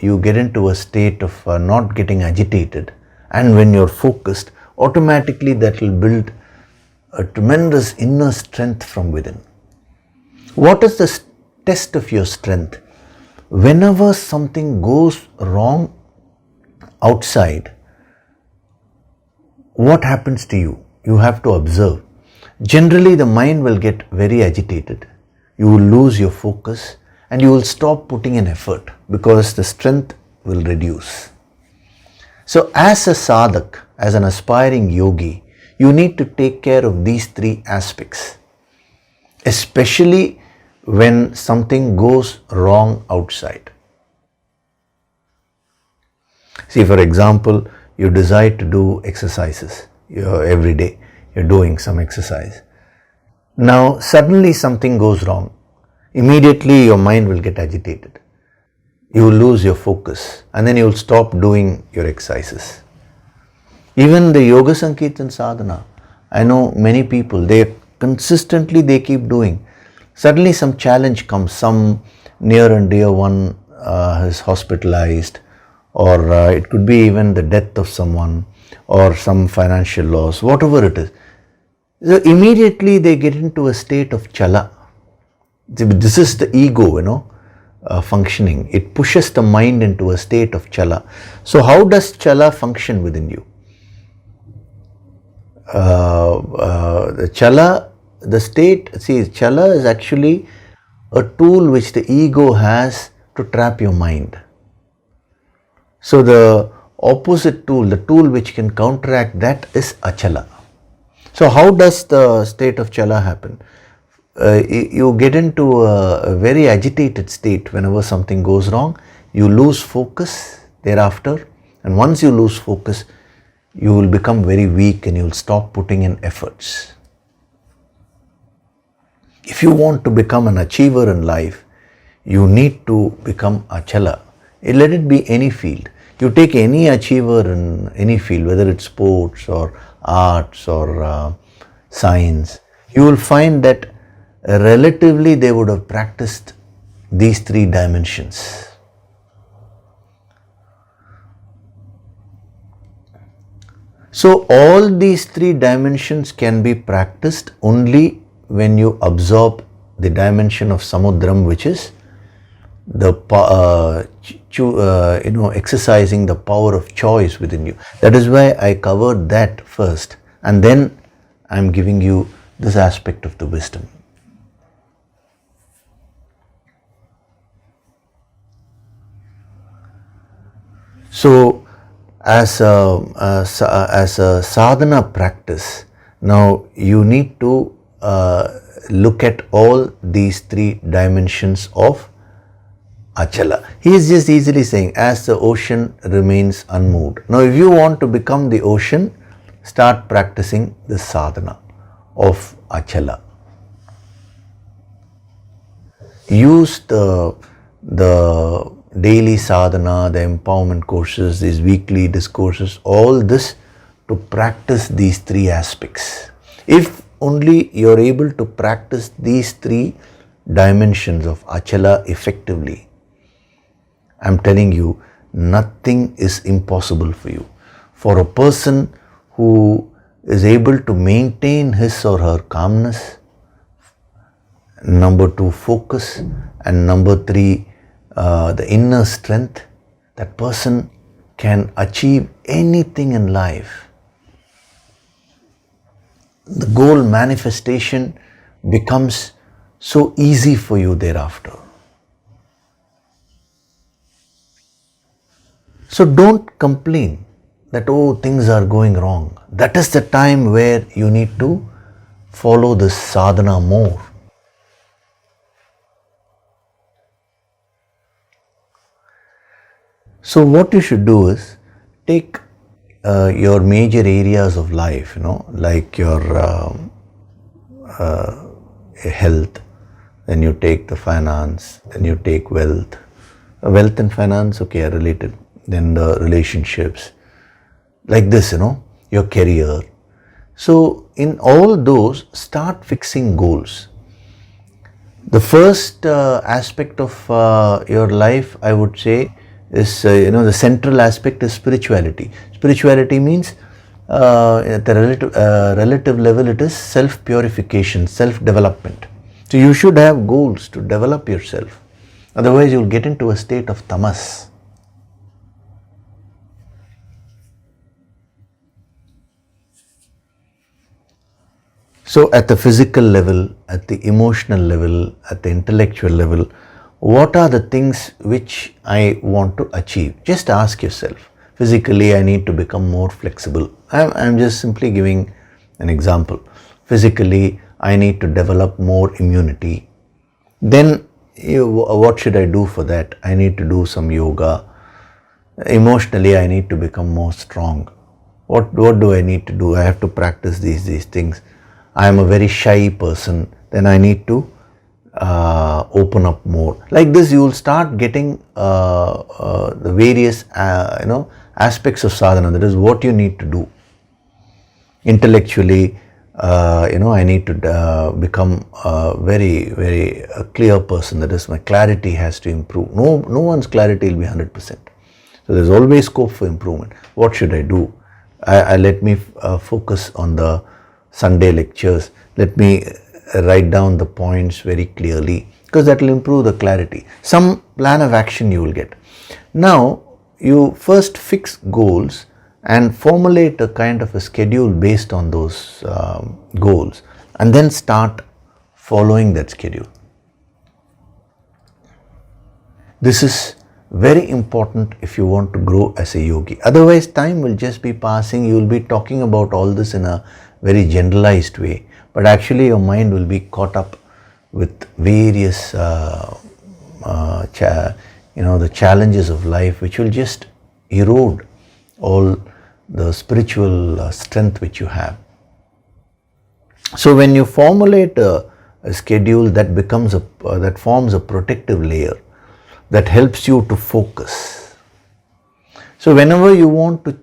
you get into a state of not getting agitated, and when you're focused, automatically that will build a tremendous inner strength from within. What is the test of your strength? Whenever something goes wrong outside, what happens to you? You have to observe. Generally, the mind will get very agitated. You will lose your focus and you will stop putting in effort because the strength will reduce. So, as a sadhak, as an aspiring yogi, you need to take care of these three aspects, especially when something goes wrong outside. See, for example, you decide to do exercises every day, you're doing some exercise. Now, suddenly something goes wrong. Immediately your mind will get agitated. You will lose your focus and then you will stop doing your exercises. Even the Yoga Sankirtan Sadhana, I know many people, they keep doing. Suddenly some challenge comes, some near and dear one is hospitalized, or it could be even the death of someone or some financial loss, whatever it is. So immediately they get into a state of chala. This is the ego, functioning. It pushes the mind into a state of chala. So how does chala function within you? The chala, the state, see, chala is actually a tool which the ego has to trap your mind. So the opposite tool, the tool which can counteract that, is achala. So how does the state of chala happen? You get into a very agitated state whenever something goes wrong. You lose focus thereafter, and once you lose focus, you will become very weak and you will stop putting in efforts. If you want to become an achiever in life, you need to become achala. Let it be any field. You take any achiever in any field, whether it's sports or arts or science, you will find that relatively they would have practiced these three dimensions. So all these three dimensions can be practiced only when you absorb the dimension of samudram, which is the exercising the power of choice within you. That is why I covered that first, and then I am giving you this aspect of the wisdom. So, as a sadhana practice, now you need to look at all these three dimensions of achala. He is just easily saying, as the ocean remains unmoved. Now, if you want to become the ocean, start practicing the sadhana of achala. Use the daily sadhana, the empowerment courses, these weekly discourses, all this to practice these three aspects. If only you are able to practice these three dimensions of achala effectively, I am telling you, nothing is impossible for you. For a person who is able to maintain his or her calmness, number two, focus, and number three, the inner strength, that person can achieve anything in life. The goal manifestation becomes so easy for you thereafter. So don't complain that, oh, things are going wrong. That is the time where you need to follow this sadhana more. So what you should do is take your major areas of life, like your health, then you take the finance, then you take wealth. Wealth and finance, okay, are related. Then the relationships, like this, your career. So in all those, start fixing goals. The first aspect of your life, I would say, is, the central aspect is spirituality. Spirituality means at the relative level, it is self-purification, self-development. So you should have goals to develop yourself. Otherwise, you will get into a state of tamas. So at the physical level, at the emotional level, at the intellectual level, what are the things which I want to achieve? Just ask yourself. Physically, I need to become more flexible. I'm just simply giving an example. Physically, I need to develop more immunity. Then what should I do for that? I need to do some yoga. Emotionally, I need to become more strong. What do I need to do? I have to practice these things. I am a very shy person. Then I need to open up more. Like this, you will start getting the various aspects of sadhana. That is what you need to do. Intellectually, I need to become a very clear person. That is, my clarity has to improve. No one's clarity will be 100%. So there's always scope for improvement. What should I do? I let me focus on the Sunday lectures. Let me write down the points very clearly, because that will improve the clarity. Some plan of action you will get. Now, you first fix goals and formulate a kind of a schedule based on those goals, and then start following that schedule. This is very important if you want to grow as a yogi. Otherwise, time will just be passing. You will be talking about all this in a very generalized way, but actually your mind will be caught up with various the challenges of life, which will just erode all the spiritual strength which you have. So when you formulate a schedule, that becomes that forms a protective layer that helps you to focus. So whenever you want to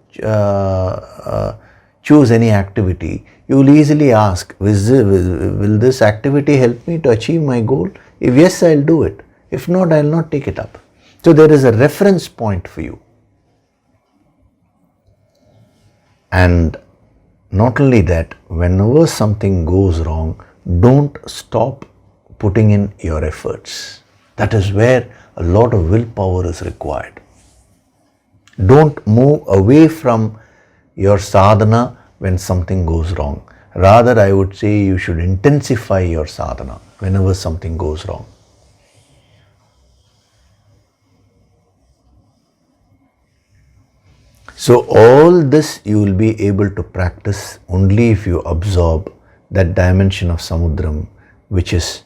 choose any activity, you will easily ask, will this activity help me to achieve my goal? If yes, I'll do it. If not, I'll not take it up. So there is a reference point for you. And not only that, whenever something goes wrong, don't stop putting in your efforts. That is where a lot of willpower is required. Don't move away from your sadhana when something goes wrong. Rather, I would say you should intensify your sadhana whenever something goes wrong. So all this you will be able to practice only if you absorb that dimension of Samudram, which is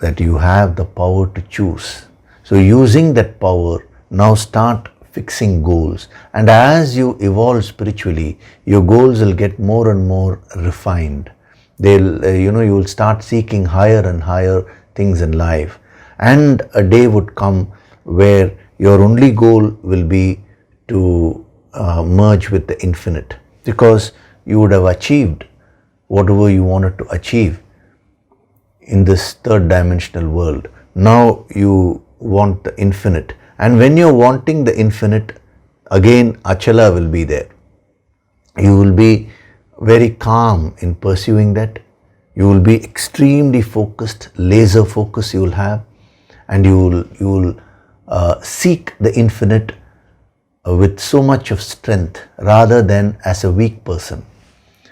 that you have the power to choose. So using that power, now start fixing goals. And as you evolve spiritually, your goals will get more and more refined. You will start seeking higher and higher things in life. And a day would come where your only goal will be to merge with the infinite, because you would have achieved whatever you wanted to achieve in this third dimensional world. Now you want the infinite, and when you're wanting the infinite, again Achala will be there. You will be very calm in pursuing that. You will be extremely focused, laser focus you will have, and you will seek the infinite with so much of strength rather than as a weak person.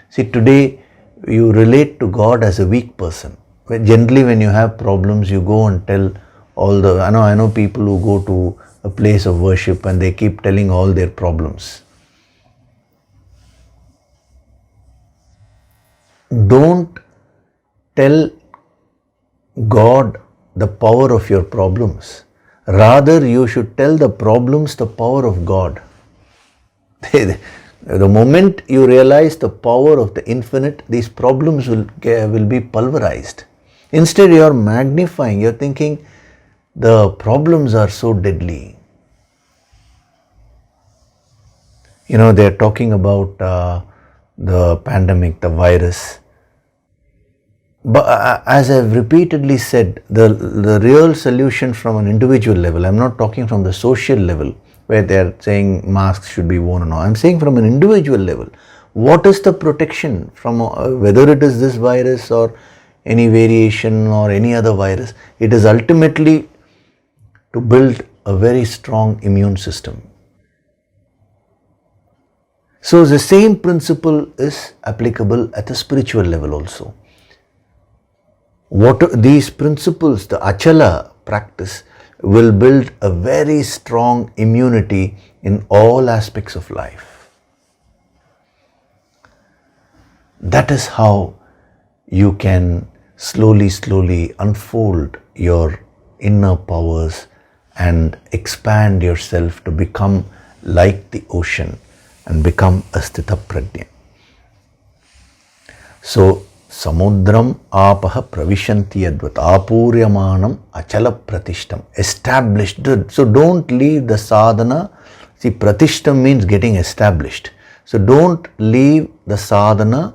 See, today you relate to God as a weak person. Generally, when you have problems, you go and tell all the, I know people who go to a place of worship and they keep telling all their problems. Don't tell God the power of your problems. Rather, you should tell the problems the power of God. The moment you realize the power of the infinite, these problems will be pulverized. Instead, you are magnifying, you are thinking the problems are so deadly. They are talking about the pandemic, the virus. But as I've repeatedly said, the real solution from an individual level, I'm not talking from the social level where they're saying masks should be worn or not. I'm saying from an individual level, what is the protection from whether it is this virus or any variation or any other virus? It is ultimately to build a very strong immune system. So the same principle is applicable at a spiritual level also. These principles, the Achala practice, will build a very strong immunity in all aspects of life. That is how you can slowly unfold your inner powers and expand yourself to become like the ocean and become a Sthita Prajna. So, Samudram apaha pravishanti yadvat apuryamanam achala pratishtam. Established. So don't leave the sadhana. See, pratishtam means getting established. So don't leave the sadhana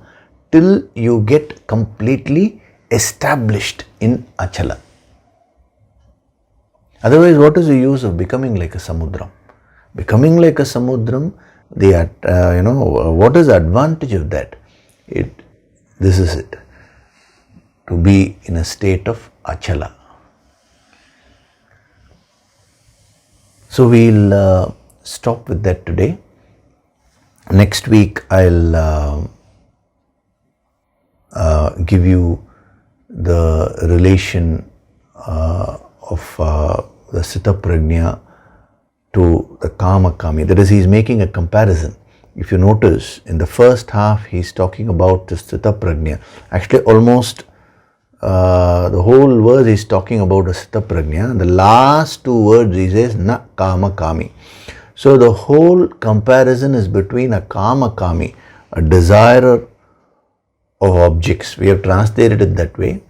till you get completely established in achala. Otherwise, what is the use of becoming like a samudram? Becoming like a samudram, what is the advantage of that? This is it, to be in a state of achala. So we'll stop with that today. Next week I'll give you the relation of the Sthita Prajna to the Kama Kami. That is, he is making a comparison. If you notice, in the first half, he is talking about the Sthita Prajna. Actually, almost the whole verse is talking about the Sthita Prajna. The last two words he says, Na Kama Kami. So, the whole comparison is between a Kama Kami, a desirer of objects. We have translated it that way,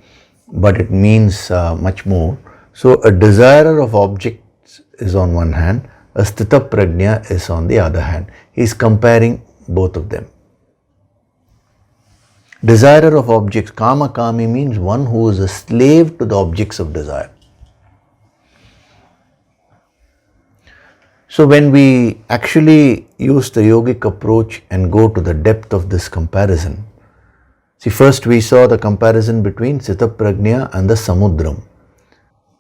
but it means much more. So, a desirer of objects is on one hand, a Sthita Prajna is on the other hand. He is comparing both of them. Desirer of objects, Kama Kami, means one who is a slave to the objects of desire. So when we actually use the yogic approach and go to the depth of this comparison, see, first we saw the comparison between Sthita Prajna and the Samudram.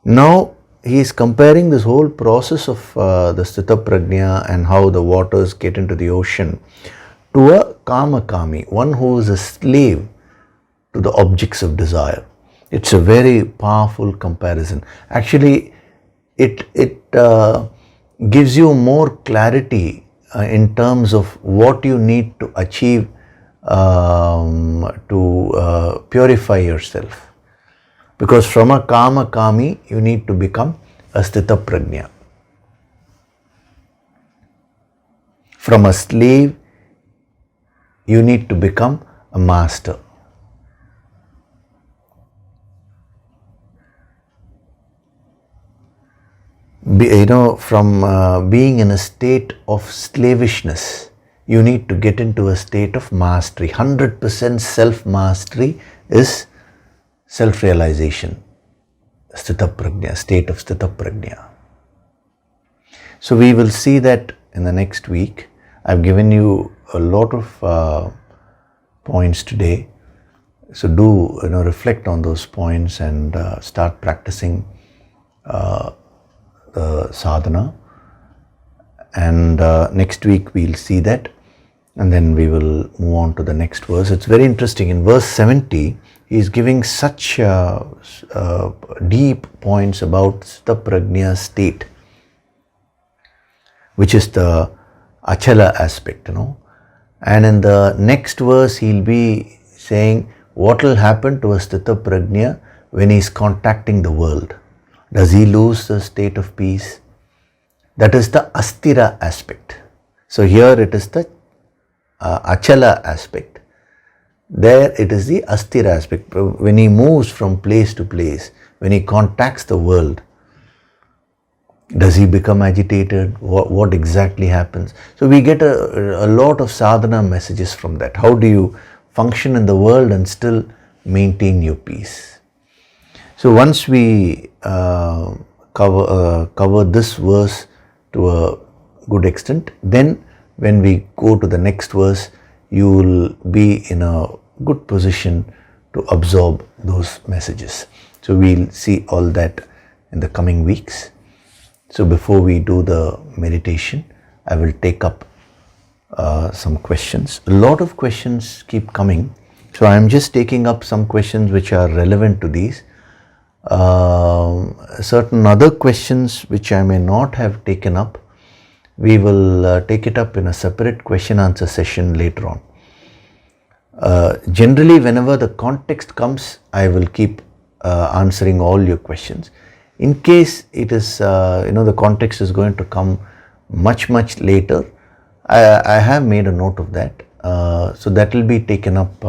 Now he is comparing this whole process of the Sthita Prajna and how the waters get into the ocean to a Kama Kami, one who is a slave to the objects of desire. It's a very powerful comparison. Actually, it gives you more clarity in terms of what you need to achieve to purify yourself. Because from a Kama Kami, you need to become a Sthita Prajna. From a slave, you need to become a master. From being in a state of slavishness, you need to get into a state of mastery. 100% self-mastery is self-realization, Sthita Prajna, state of Sthita Prajna. So we will see that in the next week. I've given you a lot of points today. So do reflect on those points and start practicing the sadhana. And next week we'll see that, and then we will move on to the next verse. It's very interesting. In verse 70, he is giving such deep points about Sthita Prajna state, which is the achala aspect, And in the next verse, he'll be saying what will happen to a Sthita Prajna when he is contacting the world. Does he lose the state of peace? That is the astira aspect. So here it is the achala aspect. There it is the astira aspect. When he moves from place to place, when he contacts the world, does he become agitated? What exactly happens? So we get a lot of sadhana messages from that. How do you function in the world and still maintain your peace? So once we cover this verse to a good extent, then when we go to the next verse, you will be in a good position to absorb those messages. So we'll see all that in the coming weeks. So before we do the meditation, I will take up some questions. A lot of questions keep coming, so I am just taking up some questions which are relevant to these. Certain other questions which I may not have taken up, we will take it up in a separate question answer session later on. Generally, whenever the context comes, I will keep answering all your questions. In case it is, the context is going to come much later, I have made a note of that. So that will be taken up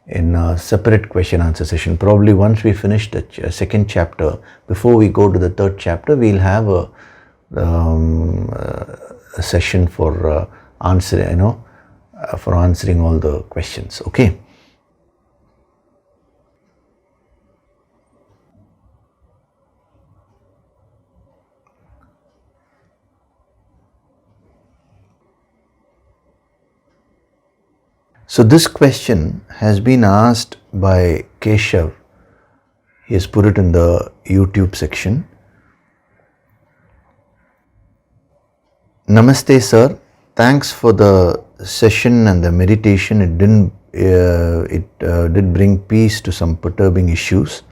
in a separate question answer session. Probably once we finish the second chapter, before we go to the third chapter, we'll have a session for answering all the questions. Okay. So this question has been asked by Keshav. He has put it in the YouTube section. Namaste sir, thanks for the session and the meditation. It did bring peace to some perturbing issues.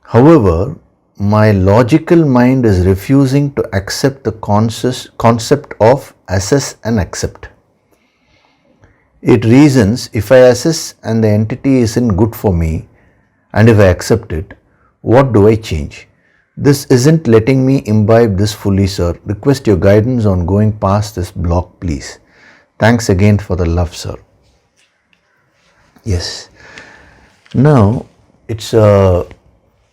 However, my logical mind is refusing to accept the concept of assess and accept. It reasons, if I assess and the entity isn't good for me, and if I accept it, what do I change? This isn't letting me imbibe this fully, sir. Request your guidance on going past this block, please. Thanks again for the love, sir. Yes. Now, it's a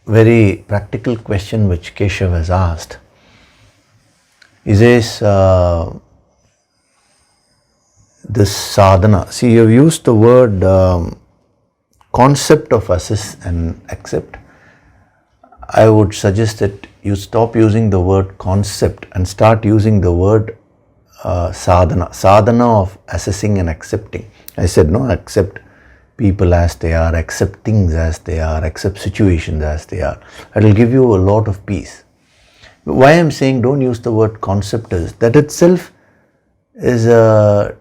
very practical question which Keshav has asked. He says, this sadhana, see, you have used the word concept of assess and accept. I would suggest that you stop using the word concept and start using the word sadhana of assessing and accepting. I said no, accept people as they are, accept things as they are, accept situations as they are. It will give you a lot of peace. Why I am saying don't use the word concept is that itself is a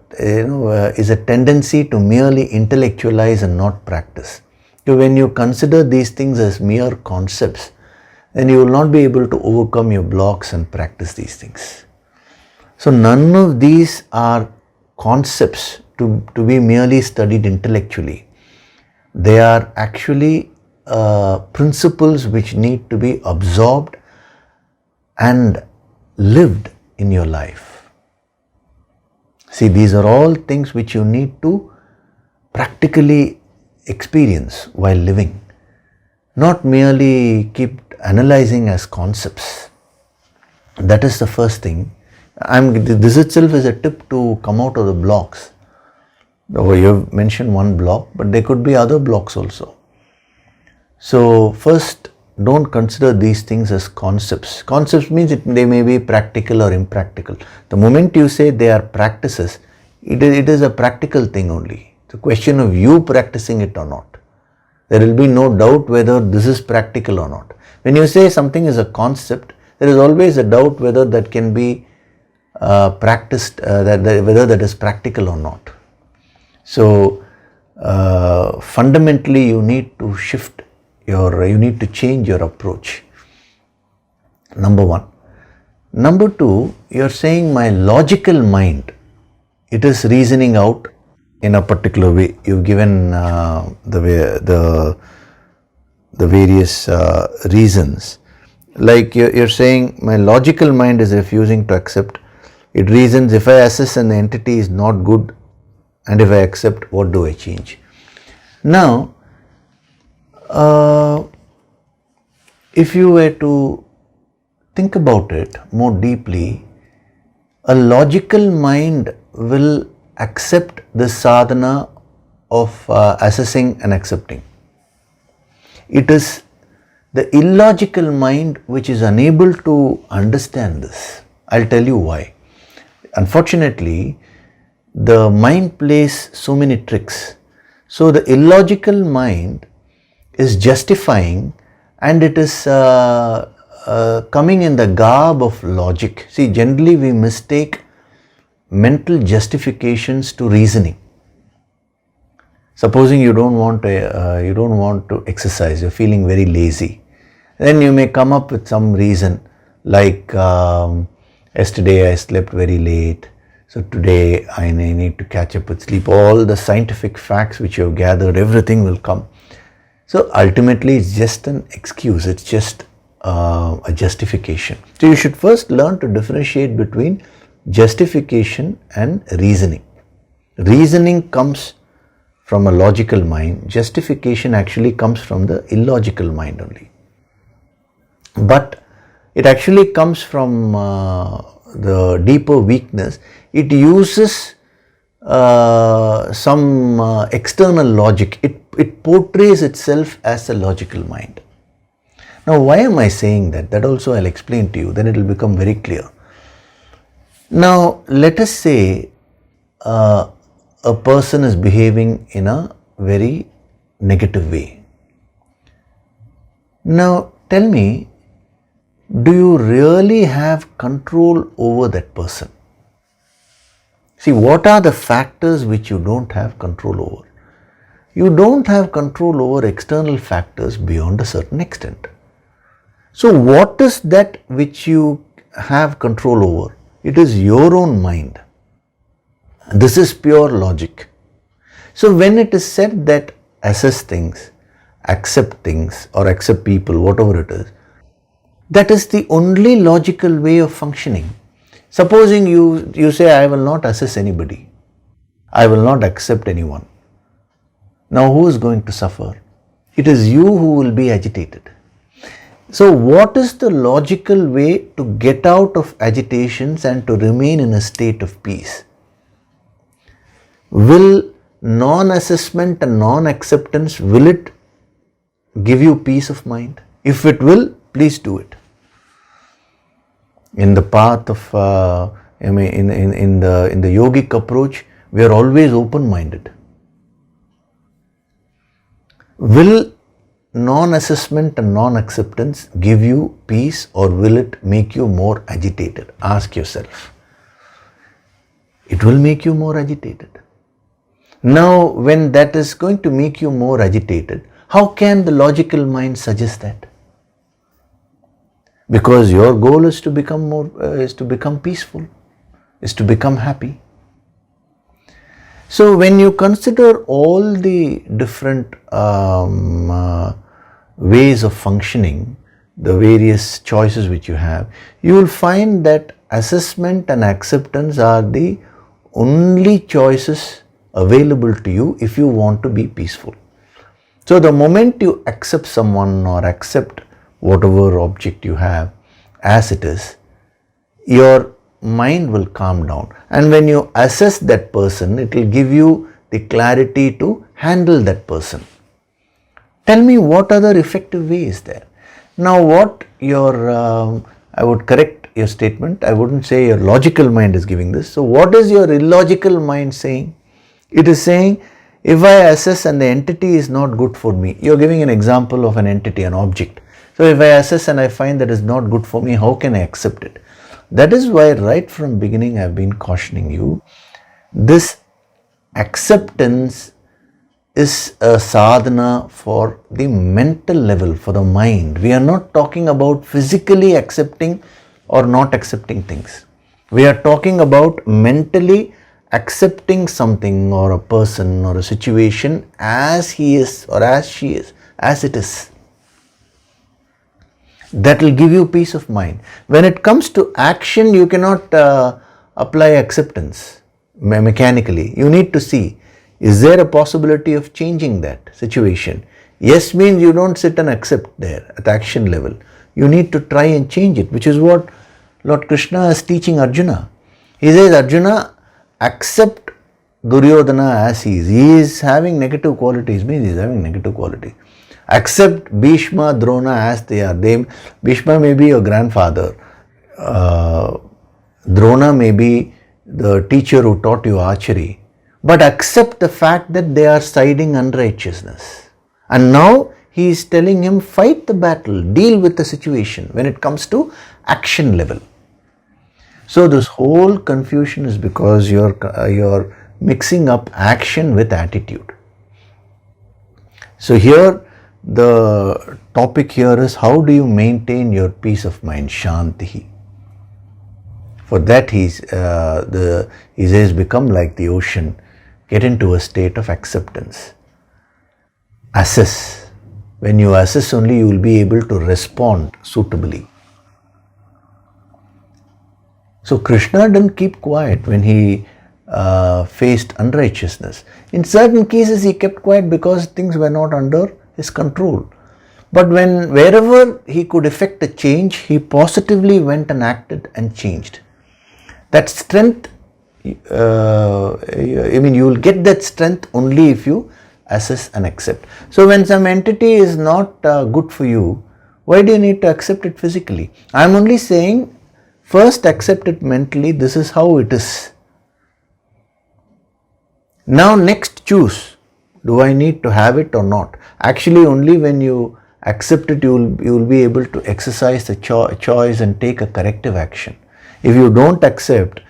tendency to merely intellectualize and not practice. So when you consider these things as mere concepts, then you will not be able to overcome your blocks and practice these things. So none of these are concepts to be merely studied intellectually. They are actually principles which need to be absorbed and lived in your life. See, these are all things which you need to practically experience while living, not merely keep analyzing as concepts. That is the first thing. This itself is a tip to come out of the blocks. You have mentioned one block, but there could be other blocks also. So first, don't consider these things as concepts. Concepts means they may be practical or impractical. The moment you say they are practices, it is a practical thing only. It's a question of you practicing it or not. There will be no doubt whether this is practical or not. When you say something is a concept, there is always a doubt whether that can be practiced, whether that is practical or not. So fundamentally you need to shift you need to change your approach. Number one. Number two, you're saying my logical mind, it is reasoning out in a particular way. You've given the various reasons. Like you're saying my logical mind is refusing to accept. It reasons, if I assess an entity is not good, and if I accept, what do I change? Now, if you were to think about it more deeply, a logical mind will accept the sadhana of assessing and accepting. It is the illogical mind which is unable to understand this. I'll tell you why. Unfortunately, the mind plays so many tricks. So the illogical mind is justifying, and it is coming in the garb of logic. See, generally we mistake mental justifications to reasoning. Supposing you don't want to exercise, you're feeling very lazy. Then you may come up with some reason like yesterday I slept very late, so today I need to catch up with sleep. All the scientific facts which you have gathered, everything will come. So ultimately it's just an excuse, it's just a justification. So you should first learn to differentiate between justification and reasoning. Reasoning comes from a logical mind, justification actually comes from the illogical mind only. But it actually comes from the deeper weakness. It uses some external logic. It portrays itself as a logical mind. Now, why am I saying that? That also I'll explain to you, then it will become very clear. Now, let us say a person is behaving in a very negative way. Now, tell me, do you really have control over that person? See, what are the factors which you don't have control over? You don't have control over external factors beyond a certain extent. So, what is that which you have control over? It is your own mind. This is pure logic. So, when it is said that assess things, accept things, or accept people, whatever it is, that is the only logical way of functioning. Supposing you say, I will not assess anybody, I will not accept anyone. Now, who is going to suffer? It is you who will be agitated. So, what is the logical way to get out of agitations and to remain in a state of peace? Will non-assessment and non-acceptance, will it give you peace of mind? If it will, please do it. In the path of, in the yogic approach, we are always open-minded. Will non-assessment and non-acceptance give you peace, or will it make you more agitated? Ask yourself. It will make you more agitated. Now, when that is going to make you more agitated, how can the logical mind suggest that? Because your goal is to become peaceful, is to become happy. So, when you consider all the different ways of functioning, the various choices which you have, you will find that assessment and acceptance are the only choices available to you if you want to be peaceful. So, the moment you accept someone or accept whatever object you have as it is, your mind will calm down, and when you assess that person, it will give you the clarity to handle that person. Tell me, what other effective way is there? Now, what I would correct your statement. I wouldn't say your logical mind is giving this. So, what is your illogical mind saying? It is saying, if I assess and the entity is not good for me, you are giving an example of an entity, an object. So, if I assess and I find that is not good for me, how can I accept it? That is why right from beginning I have been cautioning you, this acceptance is a sadhana for the mental level, for the mind. We are not talking about physically accepting or not accepting things. We are talking about mentally accepting something or a person or a situation as he is or as she is, as it is. That will give you peace of mind. When it comes to action, you cannot apply acceptance mechanically. You need to see, is there a possibility of changing that situation? Yes means you don't sit and accept there at action level. You need to try and change it, which is what Lord Krishna is teaching Arjuna. He says, Arjuna, accept Duryodhana as he is. He is having negative qualities, means he is having negative quality. Accept Bhishma, Drona as they are. Bhishma may be your grandfather. Drona may be the teacher who taught you archery. But accept the fact that they are siding unrighteousness. And now he is telling him, fight the battle, deal with the situation when it comes to action level. So this whole confusion is because you're mixing up action with attitude. So here the topic here is, how do you maintain your peace of mind, shanti? For that he says, become like the ocean, get into a state of acceptance. Assess. When you assess only, you will be able to respond suitably. So Krishna didn't keep quiet when he faced unrighteousness. In certain cases he kept quiet because things were not under his control. But wherever he could effect a change, he positively went and acted and changed. That strength, you will get that strength only if you assess and accept. So when some entity is not good for you, why do you need to accept it physically? I am only saying, first accept it mentally, this is how it is. Now next choose, do I need to have it or not? Actually only when you accept it, you will be able to exercise the choice and take a corrective action. If you don't accept,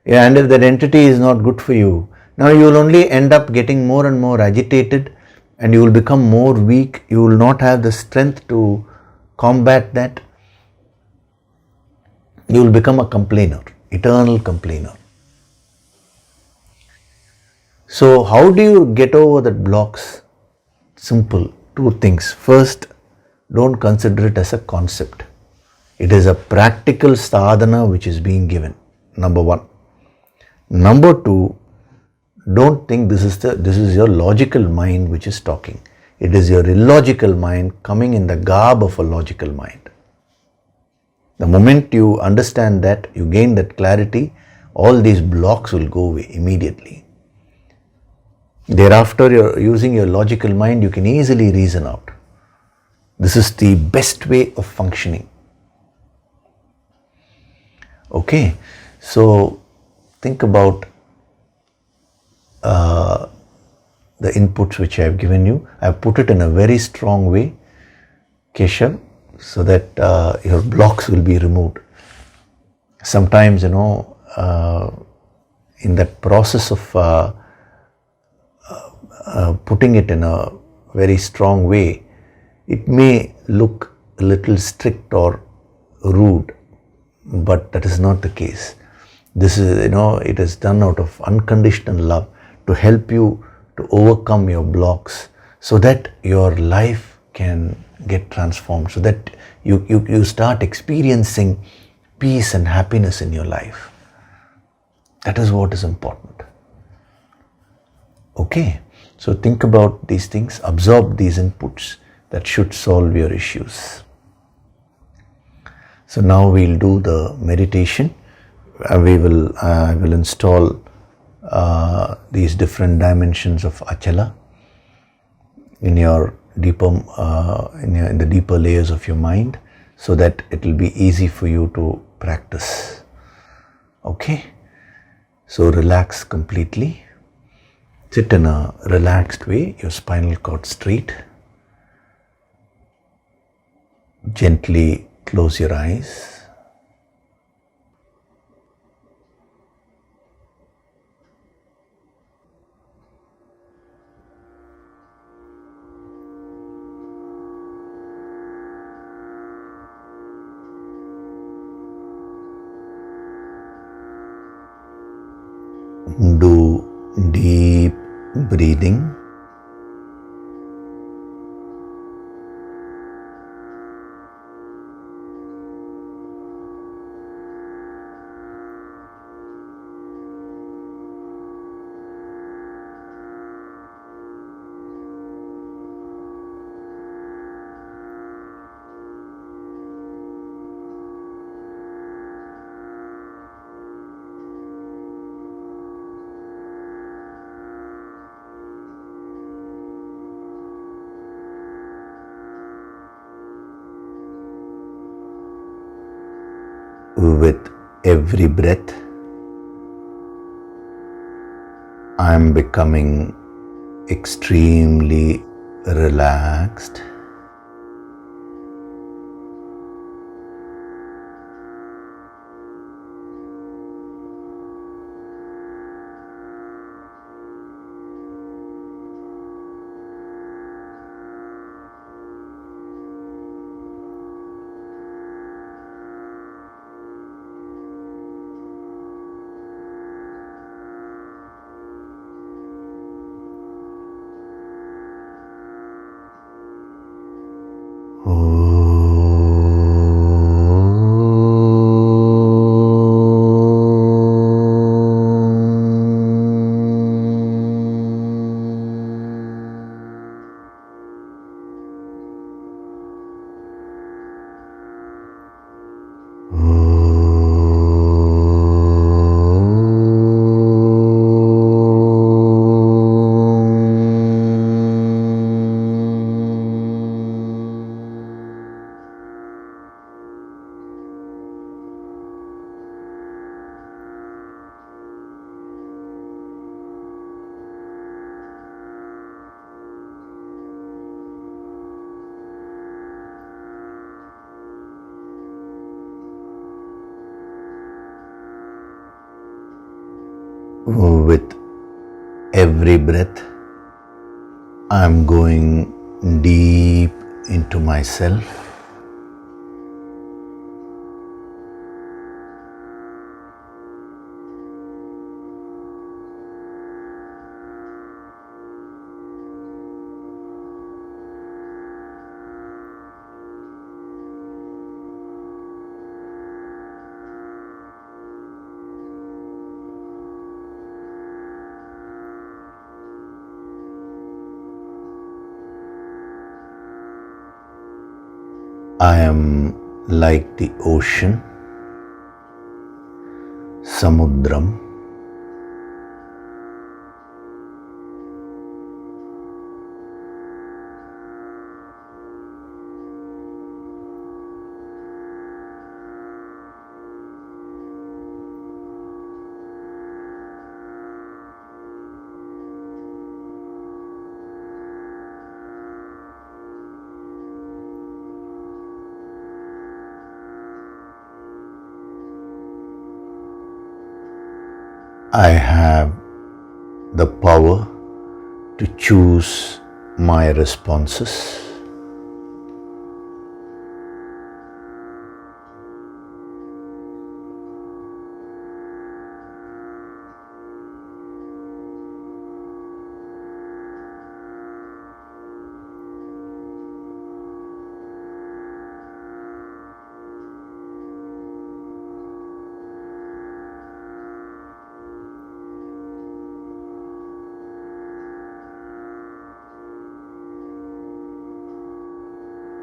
and if that entity is not good for you, now you will only end up getting more and more agitated, and you will become more weak. You will not have the strength to combat that. You will become a complainer, eternal complainer. So how do you get over the blocks? Simple, two things. First, don't consider it as a concept. It is a practical sadhana which is being given, number one. Number two, don't think this is your logical mind which is talking. It is your illogical mind coming in the garb of a logical mind. The moment you understand that, you gain that clarity, all these blocks will go away immediately. Thereafter, you're using your logical mind, you can easily reason out. This is the best way of functioning. Okay, so think about the inputs which I have given you. I have put it in a very strong way, Keshav, so that your blocks will be removed. Sometimes, in that process of putting it in a very strong way, it may look a little strict or rude, but that is not the case. This is, it is done out of unconditional love to help you to overcome your blocks so that your life can get transformed, so that you start experiencing peace and happiness in your life. That is what is important. Okay, so think about these things, absorb these inputs. That should solve your issues. So now we'll do the meditation. I will install these different dimensions of Achala in your deeper, in the deeper layers of your mind, so that it will be easy for you to practice. Okay, so relax completely. Sit in a relaxed way, your spinal cord straight. Gently close your eyes. Do deep breathing. With every breath, I am becoming extremely relaxed. With every breath, I'm going deep into myself. I am like the ocean, Samudram. I have the power to choose my responses.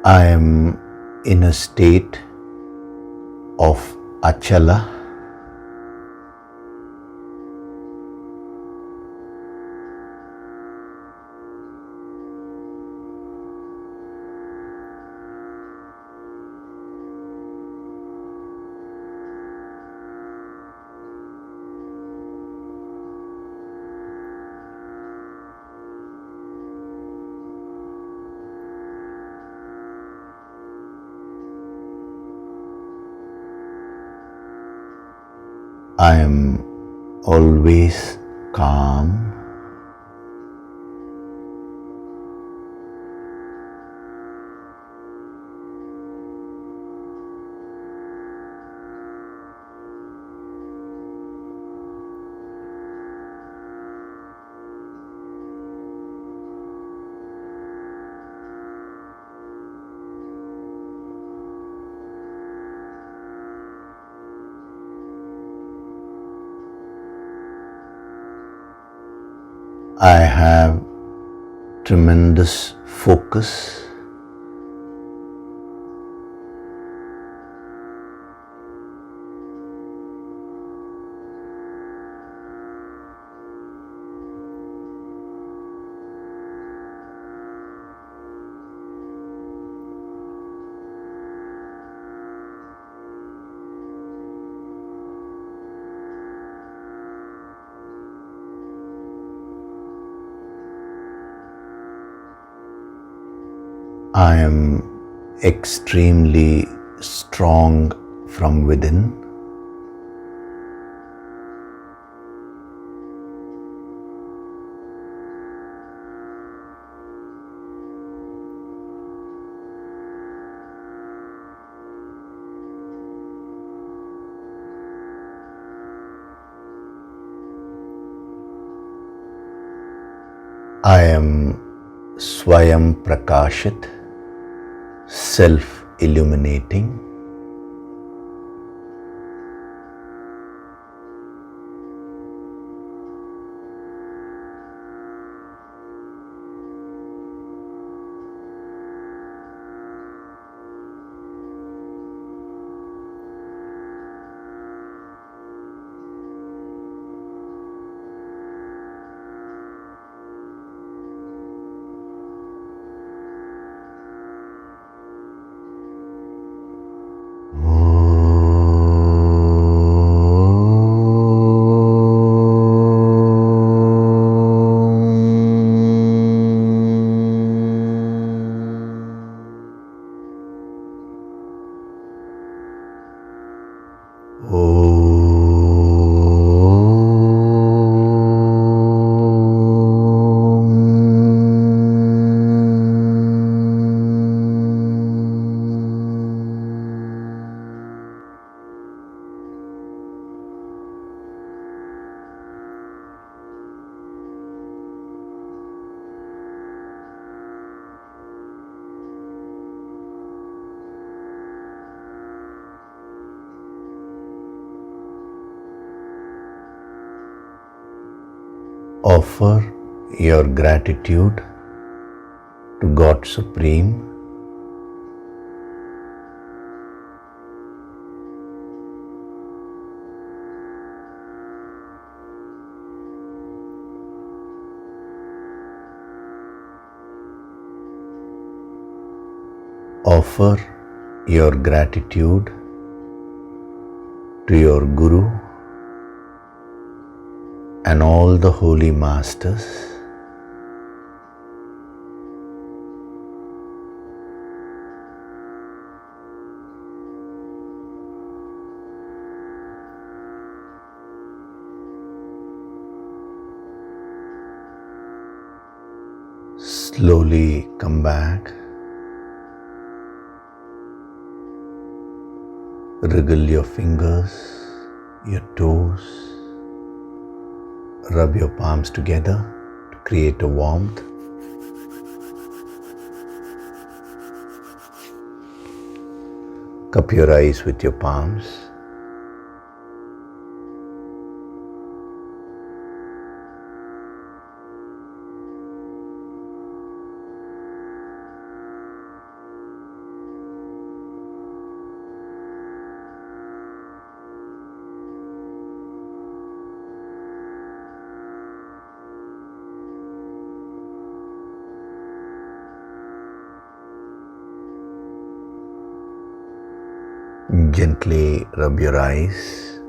I am in a state of achala. I am always calm. I have tremendous focus. I am extremely strong from within. I am Swayam Prakashit, self-illuminating. Offer your gratitude to God Supreme. Offer your gratitude to your Guru and all the holy masters. Slowly come back. Wriggle your fingers, your toes. Rub your palms together to create a warmth. Cup your eyes with your palms. Gently rub your eyes,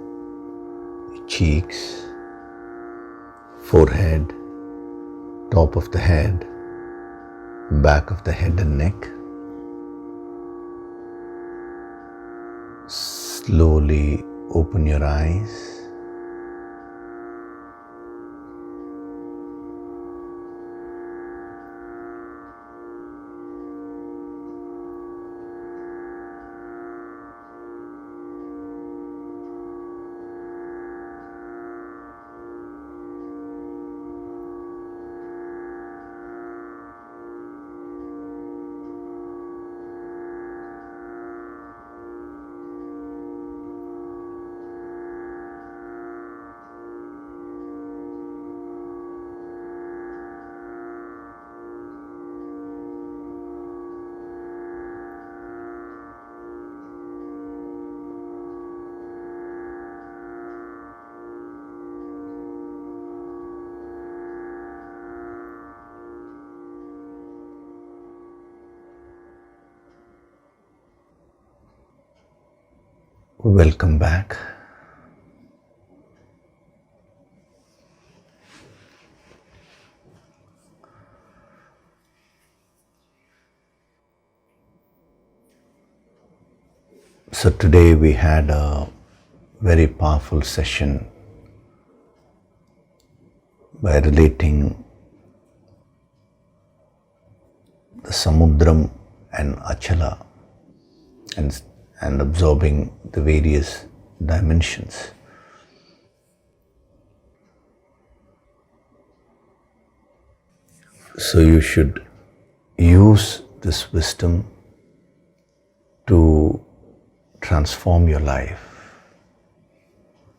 cheeks, forehead, top of the head, back of the head and neck. Slowly open your eyes. Welcome back. So today we had a very powerful session by relating the Samudram and Achala and absorbing the various dimensions. So you should use this wisdom to transform your life,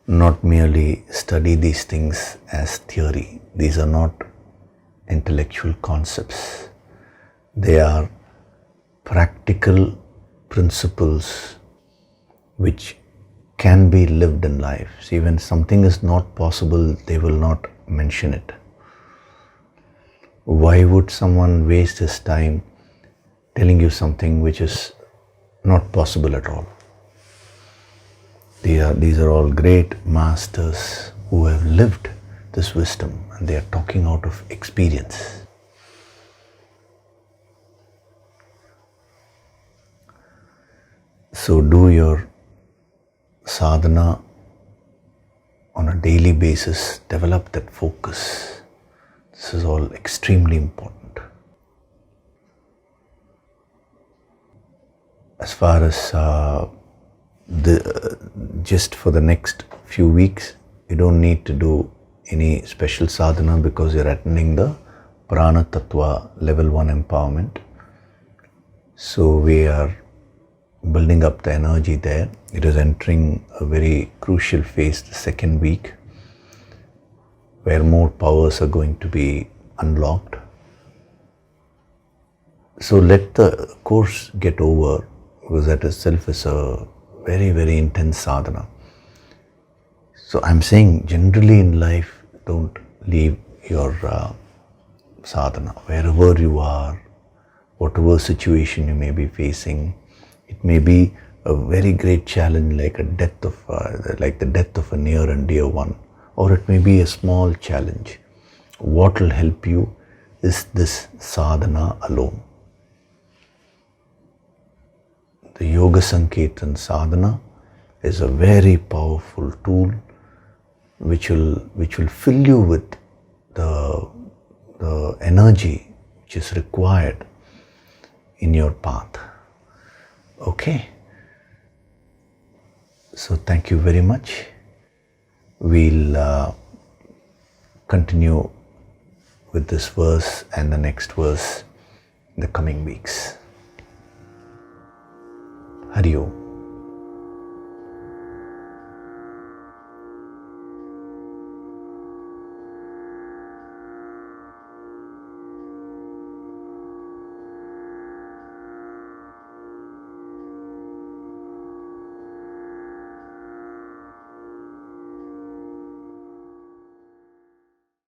not merely study these things as theory. These are not intellectual concepts. They are practical principles which can be lived in life. See, when something is not possible, they will not mention it. Why would someone waste his time telling you something which is not possible at all? These are all great masters who have lived this wisdom, and they are talking out of experience. So do your sadhana on a daily basis, develop that focus. This is all extremely important. As far as just for the next few weeks, you don't need to do any special sadhana because you're attending the Prana Tattva level 1 empowerment. So we are building up the energy there. It is entering a very crucial phase, the second week. where more powers are going to be unlocked. So let the course get over, because that itself is a very, very intense sadhana. So I'm saying generally in life, don't leave your sadhana. Wherever you are, whatever situation you may be facing, it may be a very great challenge like the death of a near and dear one, or it may be a small challenge. What will help you is this sadhana alone. The Yoga Sankirtan sadhana is a very powerful tool which will fill you with the energy which is required in your path. Okay? So thank you very much. We'll continue with this verse and the next verse in the coming weeks. Hari Om.